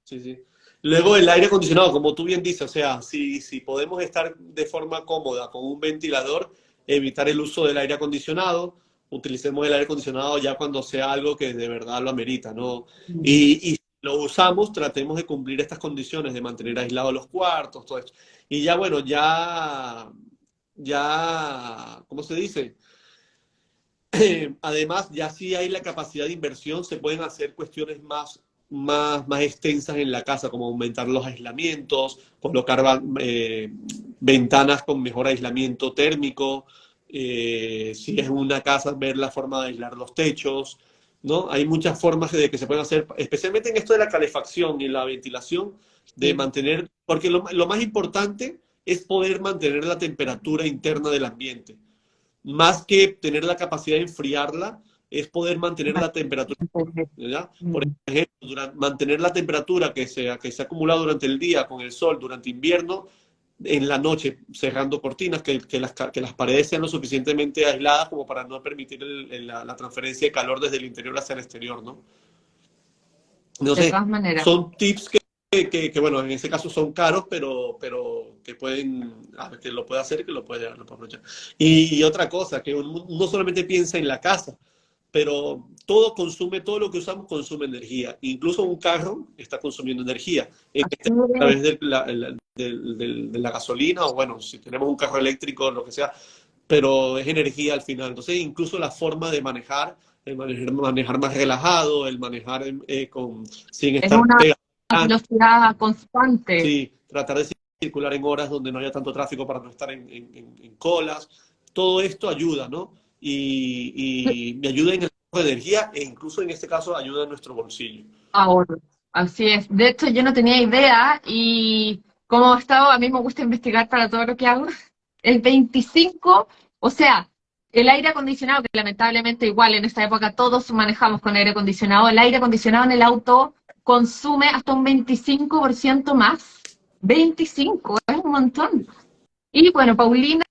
sí, sí. Luego el aire acondicionado, como tú bien dices, o sea, si podemos estar de forma cómoda con un ventilador, evitar el uso del aire acondicionado, utilicemos el aire acondicionado ya cuando sea algo que de verdad lo amerita, ¿no? Y si lo usamos, tratemos de cumplir estas condiciones, de mantener aislados los cuartos, todo esto. Y ya, bueno, ¿cómo se dice? Además, ya si hay la capacidad de inversión, se pueden hacer cuestiones más extensas en la casa, como aumentar los aislamientos, colocar ventanas con mejor aislamiento térmico, Si es una casa, ver la forma de aislar los techos, ¿no? Hay muchas formas de que se pueden hacer, especialmente en esto de la calefacción y la ventilación, de Sí, mantener, porque lo más importante es poder mantener la temperatura interna del ambiente. Más que tener la capacidad de enfriarla, es poder mantener la temperatura, bastante. ¿ya? Por Mm. ejemplo, mantener la temperatura que se ha acumulado durante el día con el sol durante invierno, en la noche cerrando cortinas, que las paredes sean lo suficientemente aisladas como para no permitir la transferencia de calor desde el interior hacia el exterior, ¿no? De Entonces, todas maneras. son tips que, bueno, en ese caso son caros, pero que pueden, que lo puede hacer y que lo puede aprovechar. Y otra cosa, que uno no solamente piensa en la casa, pero todo lo que usamos consume energía. Incluso un carro está consumiendo energía. Así A través de la gasolina, o bueno, si tenemos un carro eléctrico, lo que sea, pero es energía al final. Entonces, incluso la forma de manejar, manejar más relajado, el manejar sin es estar una pegado, velocidad constante. sí, tratar de circular en horas donde no haya tanto tráfico para no estar en colas. Todo esto ayuda, ¿no? Y me ayuda en el ahorro de energía e incluso en este caso ayuda en nuestro bolsillo. Ahora, así es. De hecho, yo no tenía idea y como he estado, a mí me gusta investigar para todo lo que hago. El 25, o sea, el aire acondicionado, que lamentablemente igual en esta época todos manejamos con aire acondicionado, el aire acondicionado en el auto consume hasta un 25% más. 25, es un montón. Y bueno, Paulina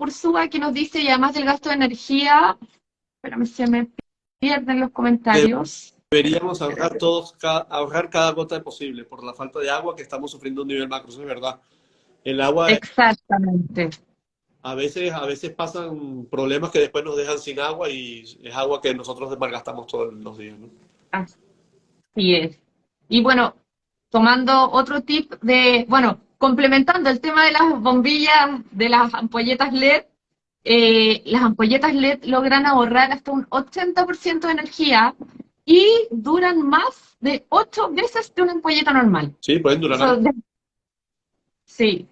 Ursúa que nos dice, y además del gasto de energía, espérame, se me pierden los comentarios. Deberíamos ahorrar ahorrar cada gota posible por la falta de agua que estamos sufriendo a un nivel macro, eso es verdad. El agua, Exactamente. a veces pasan problemas que después nos dejan sin agua y es agua que nosotros malgastamos todos los días, ¿no? Así es. Y bueno, tomando otro tip de, bueno, complementando el tema de las bombillas, de las ampolletas LED, las ampolletas LED logran ahorrar hasta un 80% de energía y duran más de 8 veces que una ampolleta normal. Sí, pueden durar Eso, años. sí.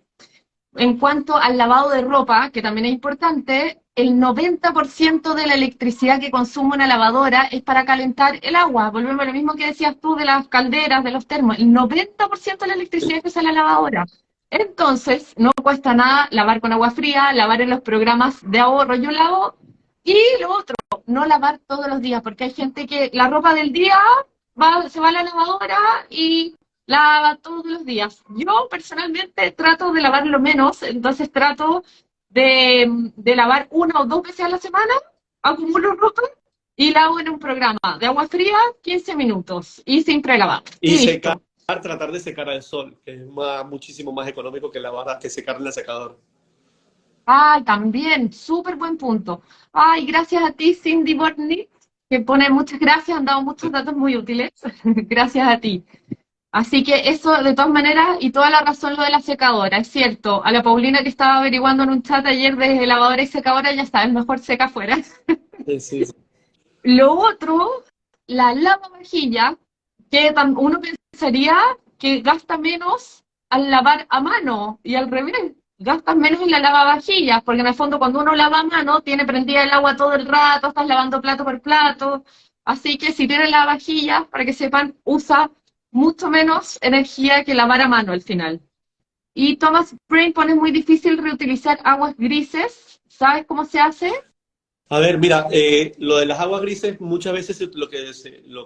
En cuanto al lavado de ropa, que también es importante, el 90% de la electricidad que consume una lavadora es para calentar el agua. Volvemos a lo mismo que decías tú de las calderas, de los termos. El 90% de la electricidad que usa la lavadora. Entonces, no cuesta nada lavar con agua fría, lavar en los programas de ahorro. Yo lavo. Y lo otro, no lavar todos los días, porque hay gente que la ropa del día se va a la lavadora y lava todos los días. Yo personalmente trato de lavar lo menos, entonces trato de lavar una o dos veces a la semana, acumulo ropa y lavo en un programa de agua fría 15 minutos y sin prelavar. Y Y secar, listo. tratar de secar al sol, que es muchísimo más económico que que secar en el secador. Ay, también, súper buen punto. Ay, gracias a ti, Cindy Bortney, que pone muchas gracias, han dado muchos datos muy útiles. Gracias a ti. Así que eso, de todas maneras, y toda la razón lo de la secadora, es cierto. A la Paulina que estaba averiguando en un chat ayer de lavadora y secadora, ya está, es mejor seca afuera. Sí, sí. Lo otro, la lavavajilla, que uno pensaría que gasta menos al lavar a mano y al revés, gastas menos en la lavavajillas, porque en el fondo cuando uno lava a mano tiene prendida el agua todo el rato, estás lavando plato por plato, así que si tienes lavavajillas, para que sepan, usa mucho menos energía que lavar a mano al final. Y Thomas Brain pone muy difícil reutilizar aguas grises, ¿sabes cómo se hace? A ver, mira, lo de las aguas grises muchas veces lo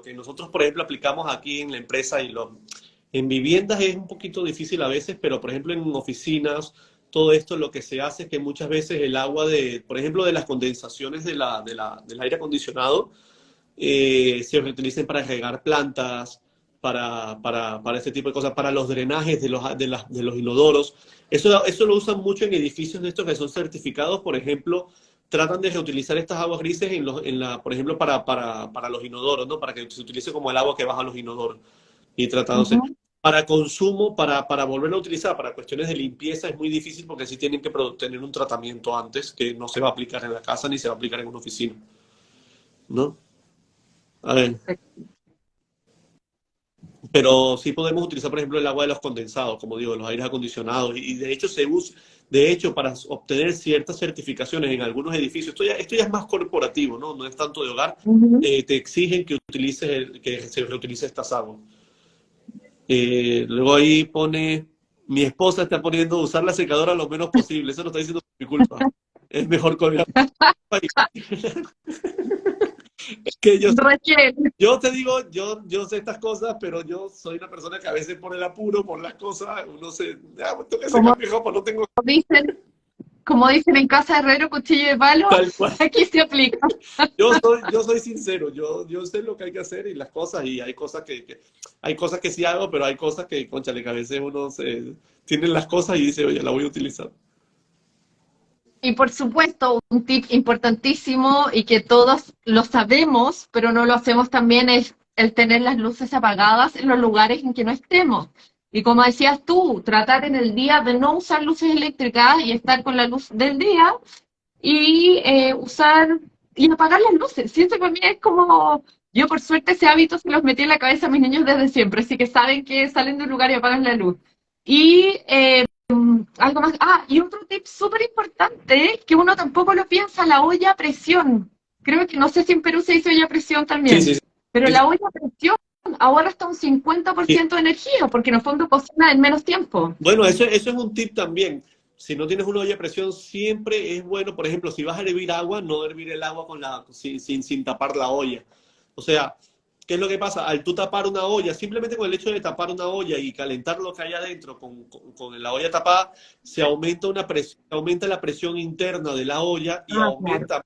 que nosotros, por ejemplo, aplicamos aquí en la empresa en viviendas es un poquito difícil a veces, pero por ejemplo en oficinas, todo esto lo que se hace es que muchas veces el agua por ejemplo, de las condensaciones del aire acondicionado, se reutilicen para regar plantas, para este tipo de cosas, para los drenajes de los inodoros. Eso lo usan mucho en edificios de estos que son certificados, por ejemplo, tratan de reutilizar estas aguas grises por ejemplo, para los inodoros, ¿no? Para que se utilice como el agua que baja a los inodoros. Y tratándose. Ujú. Para consumo, para volverlo a utilizar, para cuestiones de limpieza es muy difícil porque sí tienen que tener un tratamiento antes que no se va a aplicar en la casa ni se va a aplicar en una oficina, ¿no? A ver. Pero sí podemos utilizar, por ejemplo, el agua de los condensados, como digo, los aires acondicionados. Y de hecho, de hecho, para obtener ciertas certificaciones en algunos edificios, esto ya es más corporativo, ¿no? No es tanto de hogar, te exigen que que se reutilice estas aguas. Luego ahí pone, mi esposa está poniendo usar la secadora lo menos posible. Eso no está diciendo por mi culpa. Es mejor colgar. Es que Raquel, yo te digo, yo sé estas cosas, pero yo soy una persona que a veces por el apuro, por las cosas, uno se, tengo que secar como mi ropa, no tengo dicen, como dicen en casa herrero, cuchillo de palo, tal cual. aquí se aplica. Yo soy sincero, yo sé lo que hay que hacer y las cosas, y hay cosas hay cosas que sí hago, pero hay cosas que, cónchale, que a veces uno tiene las cosas y dice, oye, la voy a utilizar. Y por supuesto, un tip importantísimo y que todos lo sabemos, pero no lo hacemos también, es el tener las luces apagadas en los lugares en que no estemos. Y como decías tú, tratar en el día de no usar luces eléctricas y estar con la luz del día y usar y apagar las luces. Siento que para mí es como, yo por suerte ese hábito se los metí en la cabeza a mis niños desde siempre, así que saben que salen de un lugar y apagan la luz. Y algo más, y otro tip súper importante, que uno tampoco lo piensa, la olla a presión. Creo que, no sé si en Perú se dice olla a presión Sí, también, sí, pero sí. la olla a presión ahorra hasta un Sí. 50% de energía, porque en el fondo cocina en menos tiempo. Bueno, eso es un tip también. Si no tienes una olla de presión, siempre es bueno, por ejemplo, si vas a hervir agua, no hervir el agua sin tapar la olla. O sea, ¿qué es lo que pasa? Al tú tapar una olla, simplemente con el hecho de tapar una olla y calentar lo que hay adentro con la olla tapada, aumenta la presión interna de la olla y Claro. aumenta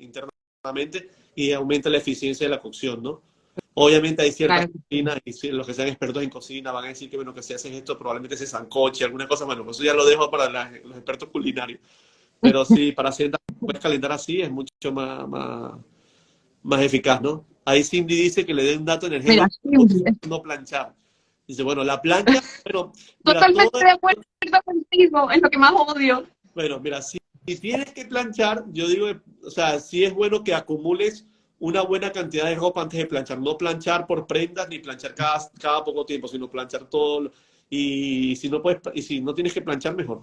internamente y aumenta la eficiencia de la cocción, ¿no? Obviamente hay ciertas Claro. cocinas y los que sean expertos en cocina van a decir que, bueno, que si haces esto probablemente se sancoche, alguna cosa, bueno, pues eso ya lo dejo para los expertos culinarios. Pero sí, para hacer puedes calentar así es mucho más eficaz, ¿no? Ahí Cindy dice que le dé un dato Mira, energético, simple. no planchar. Dice, bueno, la plancha, pero mira, Totalmente de acuerdo contigo, es lo que más odio. bueno, mira, si tienes que planchar, yo digo, o sea, sí es bueno que acumules una buena cantidad de ropa antes de planchar. No planchar por prendas ni planchar cada poco tiempo, sino planchar todo. Y si no puedes, y si no tienes que planchar, mejor.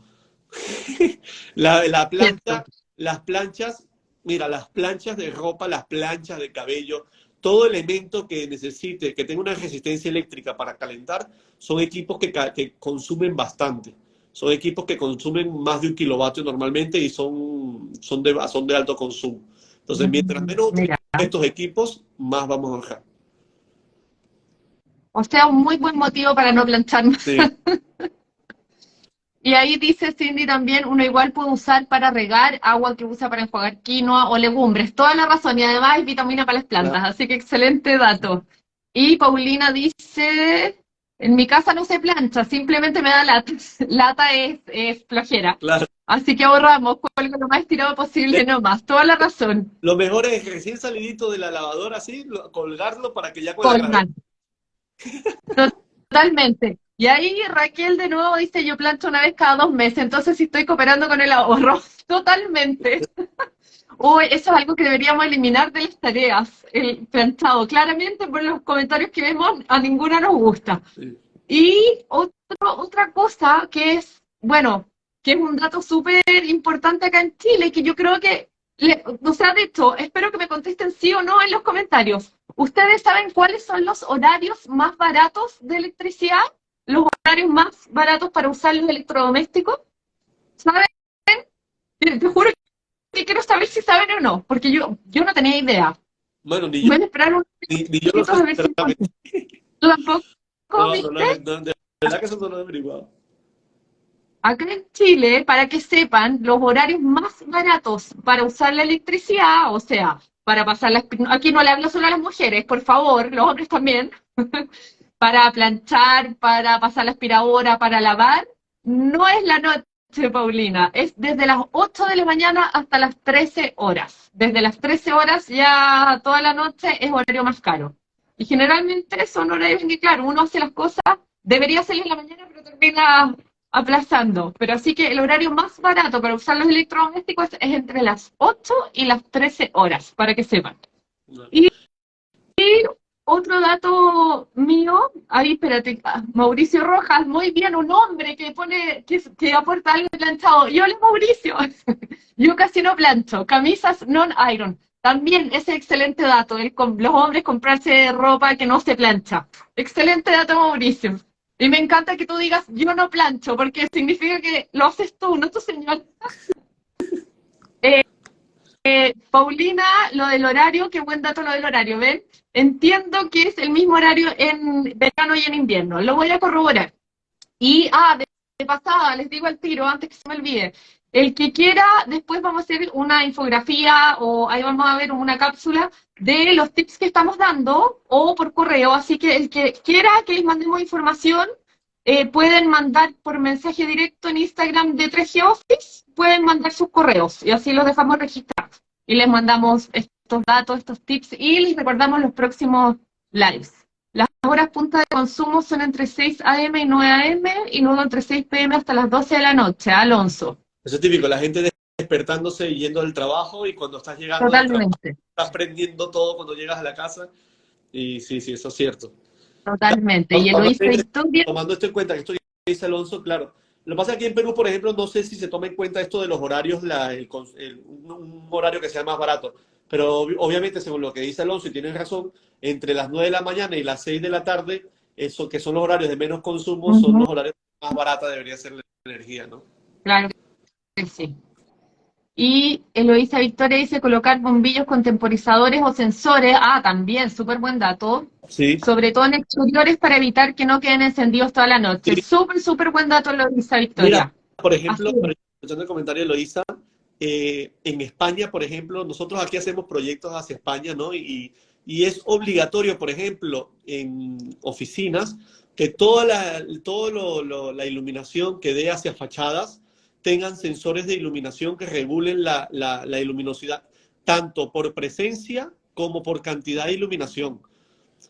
La Cierto. plancha, las planchas, mira, las planchas de ropa, las planchas de cabello, todo elemento que necesite, que tenga una resistencia eléctrica para calentar, son equipos que consumen bastante. Son equipos que consumen más de 1 kilovatio normalmente y son de alto consumo. Entonces, mientras menos Mira, utilicemos estos equipos, más vamos a bajar. o sea, un muy buen motivo para no planchar. Sí, Y ahí dice Cindy también, uno igual puede usar para regar, agua que usa para enjuagar quinoa o legumbres. Toda la razón. Y además hay vitamina para las claro. plantas. Así que excelente dato. Y Paulina dice, en mi casa no se plancha, simplemente me da lata. Lata es flojera. Claro. Así que ahorramos, cuelgo lo más estirado posible nomás. Toda la razón. Lo mejor es recién salidito de la lavadora, así, colgarlo para que ya con la gravedad. Colman. Totalmente. Y ahí Raquel de nuevo dice, yo plancho una vez cada 2 meses, entonces sí estoy cooperando con el ahorro. Totalmente. Uy, eso es algo que deberíamos eliminar de las tareas, el planchado. Claramente por los comentarios que vemos, a ninguna nos gusta. Sí. Y otra cosa que es, bueno, que es un dato súper importante acá en Chile, que yo creo que, o sea, de hecho, espero que me contesten sí o no en los comentarios. ¿Ustedes saben cuáles son los horarios más baratos de electricidad? ¿Los horarios más baratos para usar los electrodomésticos? ¿Saben? Te juro que quiero saber si saben o no, porque yo no tenía idea. Bueno, Voy a esperar unos ni yo lo sé, minutitos a ver si sinceramente. tú tampoco, No, ¿viste? de verdad que eso no lo he averiguado. Acá en Chile, para que sepan, los horarios más baratos para usar la electricidad, o sea, para pasar las... Aquí no le hablo solo a las mujeres, por favor, los hombres también, para planchar, para pasar la aspiradora, para lavar, no es la noche, Paulina, es desde las 8 de la mañana hasta las 13 horas. Desde las 13 horas ya toda la noche es horario más caro. Y generalmente son horarios en que, claro, uno hace las cosas, debería salir en la mañana, pero termina aplazando. Pero así que el horario más barato para usar los electrodomésticos es entre las 8 y las 13 horas, para que sepan. No. Y otro dato mío, ahí espérate, Mauricio Rojas, muy bien, un hombre que pone, que aporta algo planchado. Yo le Mauricio, yo casi no plancho, camisas non-iron. También ese excelente dato, los hombres comprarse ropa que no se plancha. Excelente dato, Mauricio. Y me encanta que tú digas, yo no plancho, porque significa que lo haces tú, no tu señor. Paulina, lo del horario, qué buen dato lo del horario, ¿ven? Entiendo que es el mismo horario en verano y en invierno. Lo voy a corroborar. Y, de pasada, les digo al tiro, antes que se me olvide, el que quiera, después vamos a hacer una infografía o ahí vamos a ver una cápsula de los tips que estamos dando o por correo. Así que el que quiera que les mandemos información, pueden mandar por mensaje directo en Instagram de 3G Office, pueden mandar sus correos y así los dejamos registrados. Y les mandamos estos datos, estos tips y les recordamos los próximos lives. Las horas punta de consumo son entre 6 a.m. y 9 a.m. y luego entre 6 p.m. hasta las 12 de la noche, Alonso. Eso es típico, la gente despertándose y yendo al trabajo y cuando estás llegando del trabajo Totalmente, estás prendiendo todo cuando llegas a la casa. Y sí, sí, eso es cierto. totalmente. Y Eloísa Victoria, Tomando esto en cuenta, que esto dice Alonso, claro. Lo que pasa aquí en Perú, por ejemplo, no sé si se toma en cuenta esto de los horarios, un horario que sea más barato. Pero obviamente, según lo que dice Alonso, y tienes razón, entre las 9 de la mañana y las 6 de la tarde, eso que son los horarios de menos consumo, son los horarios más baratos, debería ser la energía, ¿no? claro que sí. Y Eloísa Victoria dice colocar bombillos con temporizadores o sensores. También, súper buen dato. Sí, Sobre todo en exteriores para evitar que no queden encendidos toda la noche. sí. Súper, súper buen dato, Eloísa Mira, Victoria. por Así ejemplo, es. escuchando el comentario de Eloísa, en España, por ejemplo, nosotros aquí hacemos proyectos hacia España, ¿no? Y es obligatorio, por ejemplo, en oficinas, que la iluminación que dé hacia fachadas tengan sensores de iluminación que regulen la luminosidad, tanto por presencia como por cantidad de iluminación.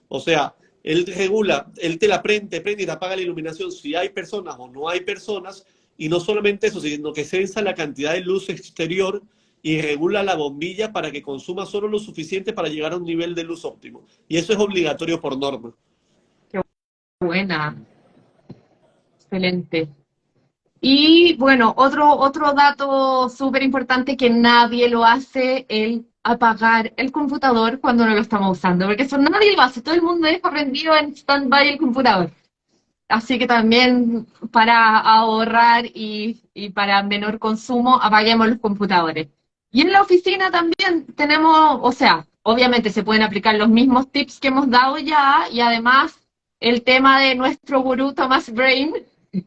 O sea, él regula, él te prende y te apaga la iluminación si hay personas o no hay personas, y no solamente eso, sino que sensa la cantidad de luz exterior y regula la bombilla para que consuma solo lo suficiente para llegar a un nivel de luz óptimo. Y eso es obligatorio por norma. Qué buena. Excelente. Y bueno, otro dato súper importante que nadie lo hace, el apagar el computador cuando no lo estamos usando, porque eso nadie lo hace, todo el mundo deja prendido en stand-by el computador. Así que también para ahorrar y para menor consumo, apaguemos los computadores. Y en la oficina también tenemos, o sea, obviamente se pueden aplicar los mismos tips que hemos dado ya, y además el tema de nuestro gurú Thomas Brain,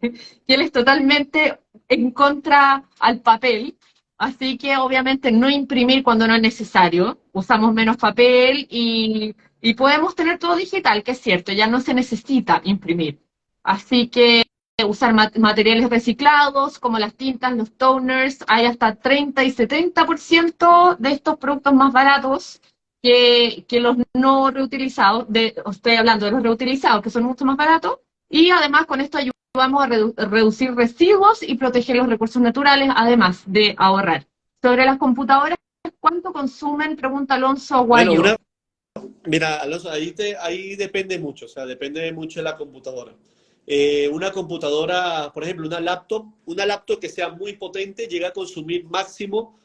que él es totalmente en contra al papel, así que obviamente no imprimir cuando no es necesario, usamos menos papel y podemos tener todo digital, que es cierto, ya no se necesita imprimir. Así que usar materiales reciclados como las tintas, los toners, hay hasta 30 y 70% de estos productos más baratos que los no reutilizados, estoy hablando de los reutilizados que son mucho más baratos, y además con esto ayudamos a reducir residuos y proteger los recursos naturales, además de ahorrar. Sobre las computadoras, ¿cuánto consumen? Pregunta Alonso Bueno, Aguayo. mira, Alonso, ahí depende mucho, o sea, depende mucho de la computadora. Una computadora, por ejemplo, una laptop que sea muy potente llega a consumir máximo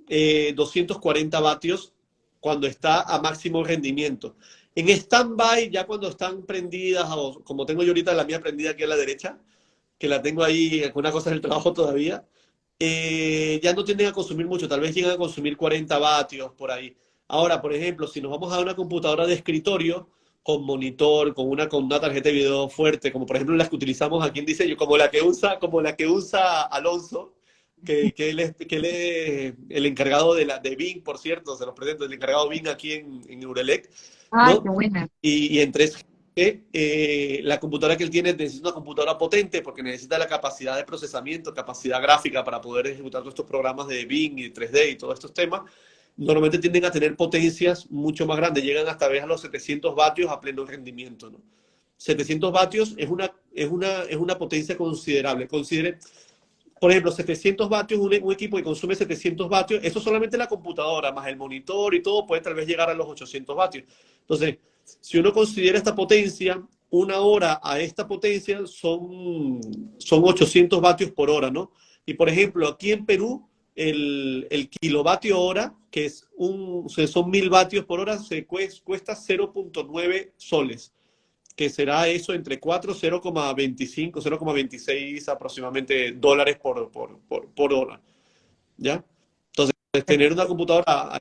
240 vatios cuando está a máximo rendimiento. En stand-by, ya cuando están prendidas, o como tengo yo ahorita la mía prendida aquí a la derecha, que la tengo ahí con una cosa del trabajo todavía, ya no tienden a consumir mucho, tal vez llegan a consumir 40 vatios por ahí. Ahora, por ejemplo, si nos vamos a una computadora de escritorio con monitor, con una tarjeta de video fuerte, como por ejemplo las que utilizamos aquí en diseño, como la que usa Alonso, que él es el encargado de Bing, por cierto, se los presento, el encargado de Bing aquí en Eurelec, Ay, ¿no? qué buena. Y en 3G, la computadora que él tiene necesita una computadora potente porque necesita la capacidad de procesamiento, capacidad gráfica para poder ejecutar todos estos programas de Bing y 3D y todos estos temas. Normalmente tienden a tener potencias mucho más grandes, llegan hasta a los 700 vatios a pleno rendimiento, ¿no? 700 vatios es una potencia considerable. Por ejemplo, 700 vatios, un equipo que consume 700 vatios, eso solamente la computadora, más el monitor y todo, puede tal vez llegar a los 800 vatios. Entonces, si uno considera esta potencia, una hora a esta potencia son 800 vatios por hora, ¿no? Y por ejemplo, aquí en Perú, el kilovatio hora, que son 1000 vatios por hora, cuesta 0.9 soles, que será eso entre 4, 0,25, 0,26 aproximadamente dólares por hora, ¿ya? Entonces, tener una computadora,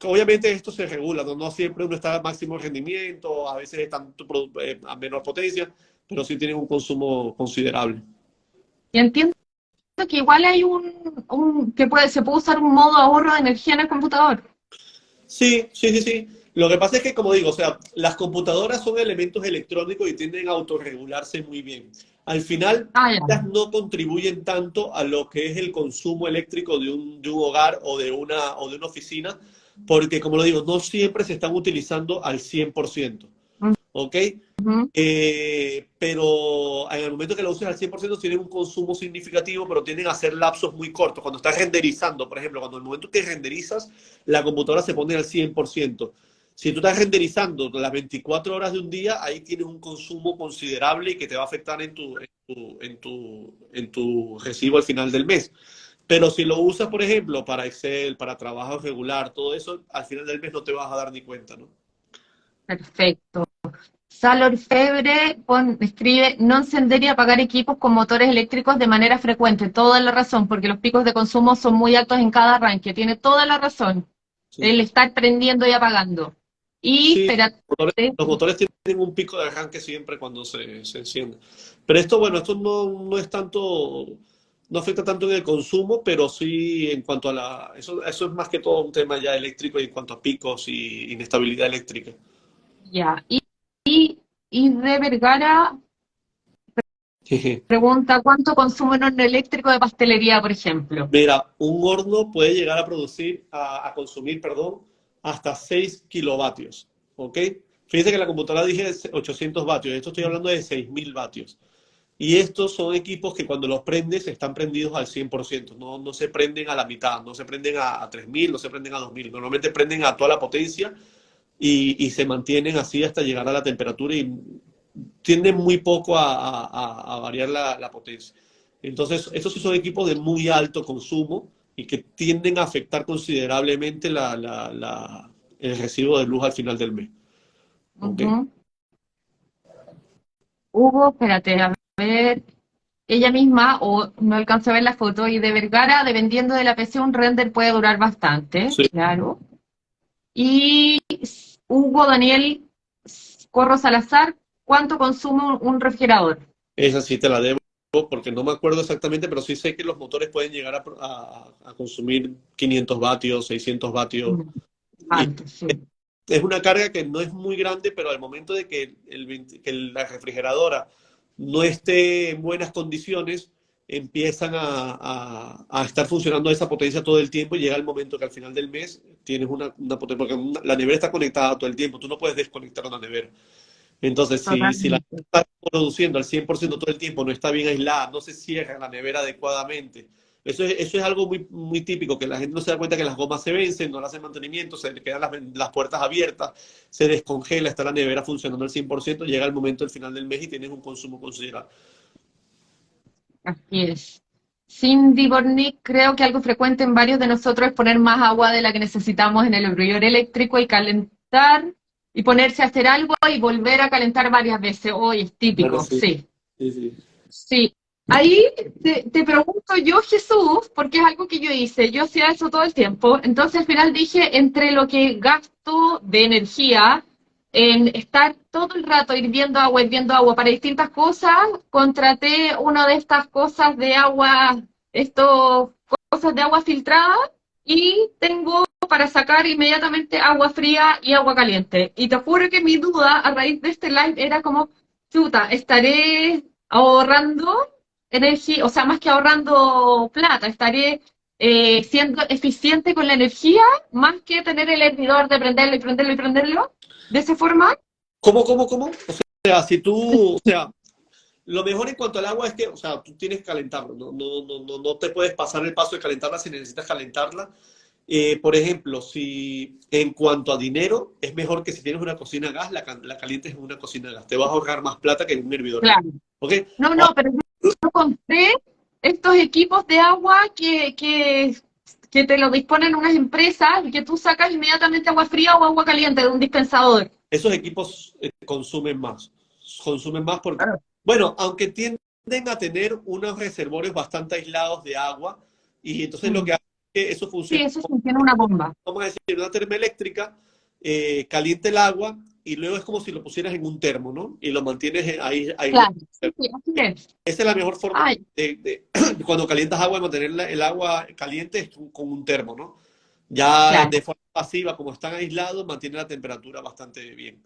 obviamente esto se regula, ¿no? No siempre uno está a máximo rendimiento, a veces están a menor potencia, pero sí tienen un consumo considerable. Y entiendo que igual hay se puede usar un modo ahorro de energía en el computador. Sí, sí, sí, sí. Lo que pasa es que, como digo, o sea, las computadoras son elementos electrónicos y tienden a autorregularse muy bien. Al final, Ah, ya. ellas no contribuyen tanto a lo que es el consumo eléctrico de un hogar o de una oficina, porque, como lo digo, no siempre se están utilizando al 100%. ¿Ok? Ujú. Pero en el momento que lo uses al 100% tienen un consumo significativo, pero tienden a ser lapsos muy cortos. Cuando estás renderizando, por ejemplo, cuando en el momento que renderizas, la computadora se pone al 100%. Si tú estás renderizando las 24 horas de un día, ahí tienes un consumo considerable y que te va a afectar en tu recibo al final del mes. Pero si lo usas, por ejemplo, para Excel, para trabajo regular, todo eso, al final del mes no te vas a dar ni cuenta, ¿no? Perfecto. Sal Orfebre escribe, no encender y apagar equipos con motores eléctricos de manera frecuente. Toda la razón, porque los picos de consumo son muy altos en cada arranque. Tiene toda la razón. Sí. El estar prendiendo y apagando. Y, Sí, espérate, los motores tienen un pico de arranque siempre cuando se encienden. Pero esto, bueno, esto no es tanto, no afecta tanto en el consumo, pero sí en cuanto a eso es más que todo un tema ya eléctrico y en cuanto a picos y inestabilidad eléctrica. ya. Y de Vergara pregunta, ¿cuánto consume un horno eléctrico de pastelería, por ejemplo? Mira, un horno puede llegar a consumir, perdón, hasta 6 kilovatios, ¿ok? Fíjense que la computadora dije 800 vatios, esto estoy hablando de 6000 vatios. Y estos son equipos que cuando los prendes están prendidos al 100%, no se prenden a la mitad, no se prenden a 3000, no se prenden a 2000, normalmente prenden a toda la potencia y se mantienen así hasta llegar a la temperatura y tienden muy poco a variar la potencia. Entonces, estos sí son equipos de muy alto consumo y que tienden a afectar considerablemente el recibo de luz al final del mes. ¿Ok? Ujú. Hugo, espérate, a ver, ella misma, o no alcanzo a ver la foto, y de Vergara, dependiendo de la PC, un render puede durar bastante, Sí, claro. Y Hugo Daniel Corro Salazar, ¿cuánto consume un refrigerador? esa sí te la debo porque no me acuerdo exactamente, pero sí sé que los motores pueden llegar a consumir 500 vatios, 600 vatios. Y Alto, sí. es una carga que no es muy grande, pero al momento de que, la refrigeradora no esté en buenas condiciones, empiezan a estar funcionando a esa potencia todo el tiempo y llega el momento que al final del mes tienes una potencia, porque la nevera está conectada todo el tiempo, tú no puedes desconectar una nevera. Entonces, si la Totalmente. está produciendo al 100% todo el tiempo, no está bien aislada, no se cierra la nevera adecuadamente. Eso es algo muy, muy típico, que la gente no se da cuenta que las gomas se vencen, no le hacen mantenimiento, se le quedan las puertas abiertas, se descongela, está la nevera funcionando al 100%, llega el momento del final del mes y tienes un consumo considerable. Así es. Cindy Bornick, creo que algo frecuente en varios de nosotros es poner más agua de la que necesitamos en el hervidor eléctrico y calentar y ponerse a hacer algo y volver a calentar varias veces. Hoy es Bueno, típico, sí, sí. sí, sí. Sí. Ahí te pregunto yo, Jesús, porque es algo que yo hice. Yo hacía eso todo el tiempo. Entonces al final dije, entre lo que gasto de energía en estar todo el rato hirviendo agua para distintas cosas, contraté una de estas cosas de agua, estos cosas de agua filtrada y tengo para sacar inmediatamente agua fría y agua caliente. Y te juro que mi duda a raíz de este live era como, chuta, estaré ahorrando energía, o sea, más que ahorrando plata, estaré siendo eficiente con la energía, más que tener el hervidor de prenderlo y prenderlo y prenderlo. De esa forma, ¿Cómo? O sea, o sea, lo mejor en cuanto al agua es que, o sea, tú tienes que calentarlo, no te puedes pasar el paso de calentarla si necesitas calentarla. Por ejemplo, si en cuanto a dinero, es mejor que si tienes una cocina a gas, la calientes en una cocina a gas. Te vas a ahorrar más plata que en un hervidor gas. Claro. ¿Ok? No, Ahora, no, pero yo compré estos equipos de agua que te lo disponen unas empresas y que tú sacas inmediatamente agua fría o agua caliente de un dispensador. esos equipos consumen más porque, bueno, aunque tienden a tener unos reservorios bastante aislados de agua, y entonces lo que Mm. hace es que eso Sí, funciona, eso funciona una bomba. vamos a decir, una termoeléctrica, caliente el agua y luego es como si lo pusieras en un termo, ¿no? Y lo mantienes ahí aislado. Claro, sí, sí, así es. Esa es la mejor forma Ay, cuando calientas agua, de mantener el agua caliente es con un termo, ¿no? Ya claro, de forma pasiva, como están aislados, mantiene la temperatura bastante bien,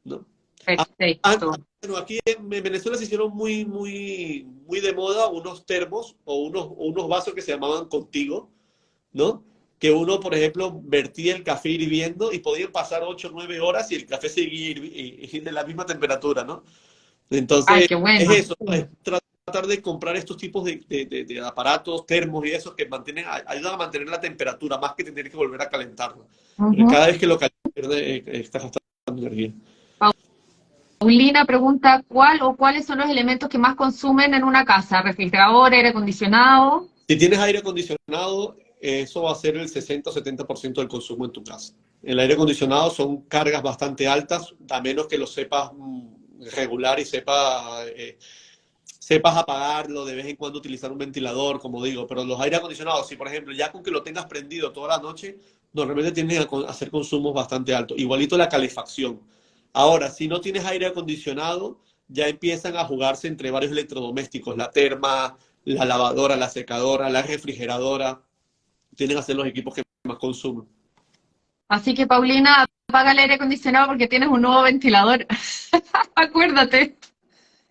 ¿no? Ah, perfecto. bueno, aquí en Venezuela se hicieron muy de moda unos termos o unos vasos que se llamaban Contigo, ¿no? Que uno, por ejemplo, vertía el café hirviendo y podían pasar 8 o 9 horas y el café seguía de la misma temperatura, ¿no? Ay, Entonces, qué es bueno. eso, es tratar de comprar estos tipos de aparatos, termos y esos que ayudan a mantener la temperatura, más que tener que volver a calentarlo. Porque Ujú. cada vez que lo calientas, estás gastando energía. Paulina pregunta, ¿cuál o cuáles son los elementos que más consumen en una casa? ¿Refrigerador, aire acondicionado? Si tienes aire acondicionado, eso va a ser el 60 o 70% del consumo en tu casa. El aire acondicionado son cargas bastante altas, a menos que lo sepas regular y sepas apagarlo, de vez en cuando utilizar un ventilador, como digo, pero los aire acondicionados, si por ejemplo ya con que lo tengas prendido toda la noche, normalmente tienden a hacer consumos bastante altos. Igualito la calefacción. Ahora, si no tienes aire acondicionado, ya empiezan a jugarse entre varios electrodomésticos, la terma, la lavadora, la secadora, la refrigeradora, tienden a ser los equipos que más consumen. Así que Paulina, apaga el aire acondicionado porque tienes un nuevo ventilador. Acuérdate.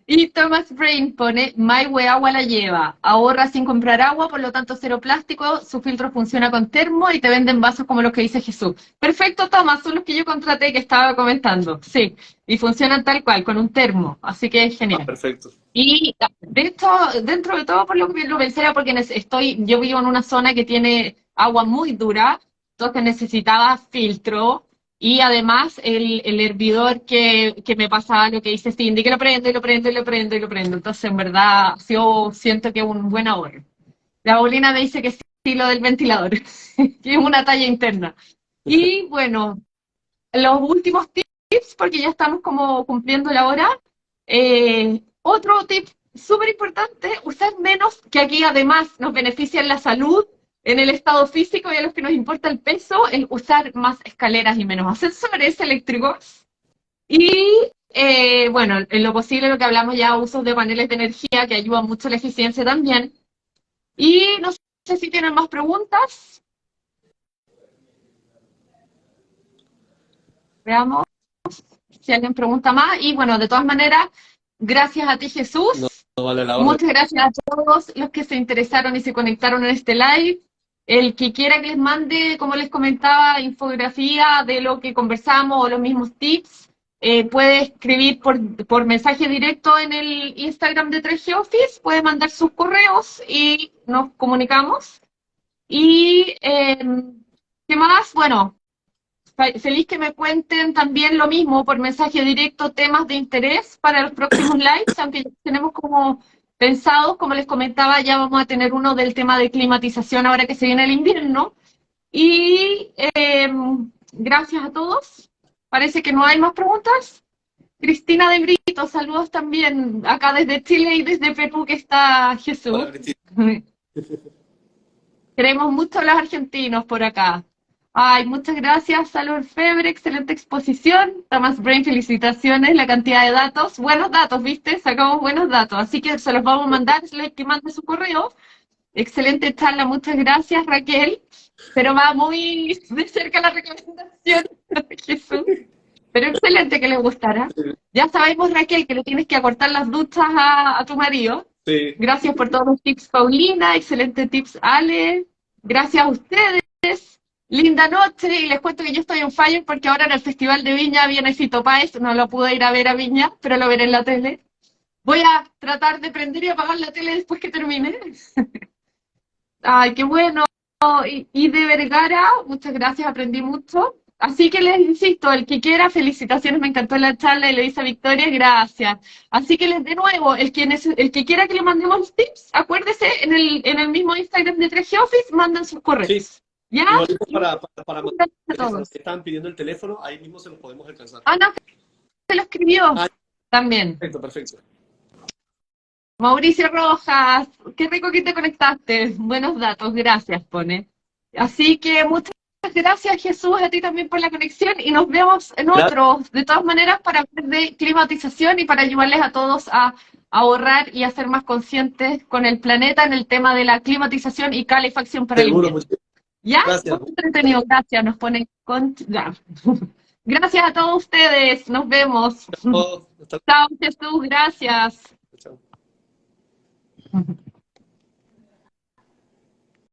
Y Thomas Brain pone, My agua la lleva, ahorra sin comprar agua, por lo tanto cero plástico, su filtro funciona con termo y te venden vasos como los que dice Jesús. Perfecto, Thomas, son los que yo contraté que estaba comentando, sí, y funcionan tal cual, con un termo, así que es Ah, genial. perfecto. Y de esto, dentro de todo, por lo que lo pensé, era porque yo vivo en una zona que tiene agua muy dura, entonces necesitaba filtro y además el hervidor que me pasaba lo que dice Cindy, que lo prendo y lo prendo y lo prendo y lo prendo. Entonces, en verdad, yo siento que es un buen ahorro. La Paulina me dice que sí, lo del ventilador, que es una talla interna. Y bueno, los últimos tips, porque ya estamos como cumpliendo la hora. Otro tip súper importante, usar menos, que aquí además nos beneficia en la salud, en el estado físico y a los que nos importa el peso, es usar más escaleras y menos ascensores eléctricos. Y bueno, en lo posible lo que hablamos ya, usos de paneles de energía que ayudan mucho a la eficiencia también. Y no sé si tienen más preguntas. Veamos si alguien pregunta más. Y bueno, de todas maneras, gracias a ti, No, Jesús. no vale la orden. Muchas gracias a todos los que se interesaron y se conectaron en este live. El que quiera que les mande, como les comentaba, infografía de lo que conversamos o los mismos tips, puede escribir por mensaje directo en el Instagram de 3G Office, puede mandar sus correos y nos comunicamos. Y, ¿qué más? Bueno, feliz que me cuenten también lo mismo por mensaje directo, temas de interés para los próximos lives, aunque ya tenemos como pensados, como les comentaba, ya vamos a tener uno del tema de climatización ahora que se viene el invierno. Y gracias a todos. Parece que no hay más preguntas. Cristina de Brito, saludos también acá desde Chile y desde Perú que está Hola, Jesús. Cristina. Queremos mucho a los argentinos por acá. Ay, muchas gracias, Salud Febre, excelente exposición. Thomas Brain, felicitaciones, la cantidad de datos. Buenos datos, ¿viste? Sacamos buenos datos. Así que se los vamos a mandar, les que mande su correo. Excelente charla, muchas gracias, Raquel. Pero va muy de cerca la recomendación, Jesús. Pero excelente que les gustara. Ya sabemos, Raquel, que le tienes que acortar las duchas a tu marido. Sí, Gracias por todos los tips, Paulina. Excelente tips, Ale. Gracias a ustedes. Linda noche. Y les cuento que yo estoy en fire porque ahora en el Festival de Viña viene Fito Páez. No lo pude ir a ver a Viña, pero lo veré en la tele. Voy a tratar de prender y apagar la tele después que termine. Ay, qué bueno. y de Vergara, muchas gracias, aprendí mucho. Así que les insisto, el que quiera, felicitaciones, me encantó la charla y le dice a Victoria, gracias. Así que de nuevo, el que quiera que le mandemos los tips, acuérdese, en el mismo Instagram de 3G Office, mandan sus Sí, correos. ¿Ya? igual para Gracias a que todos. están pidiendo el teléfono, ahí mismo se los podemos alcanzar. Ana se lo escribió Ah, también. perfecto, perfecto. Mauricio Rojas, qué rico que te conectaste. Buenos datos, gracias, pone. Así que muchas gracias, Jesús, a ti también por la conexión y nos vemos en Gracias, otros, de todas maneras, para hablar de climatización y para ayudarles a todos a ahorrar y a ser más conscientes con el planeta en el tema de la climatización y calefacción para el seguro, invierno. muchas ¿Ya? gracias. Muy entretenido, gracias, nos ponen con... ya. Gracias a todos ustedes, nos vemos. Hasta Chao, Jesús, gracias. luego. Chao.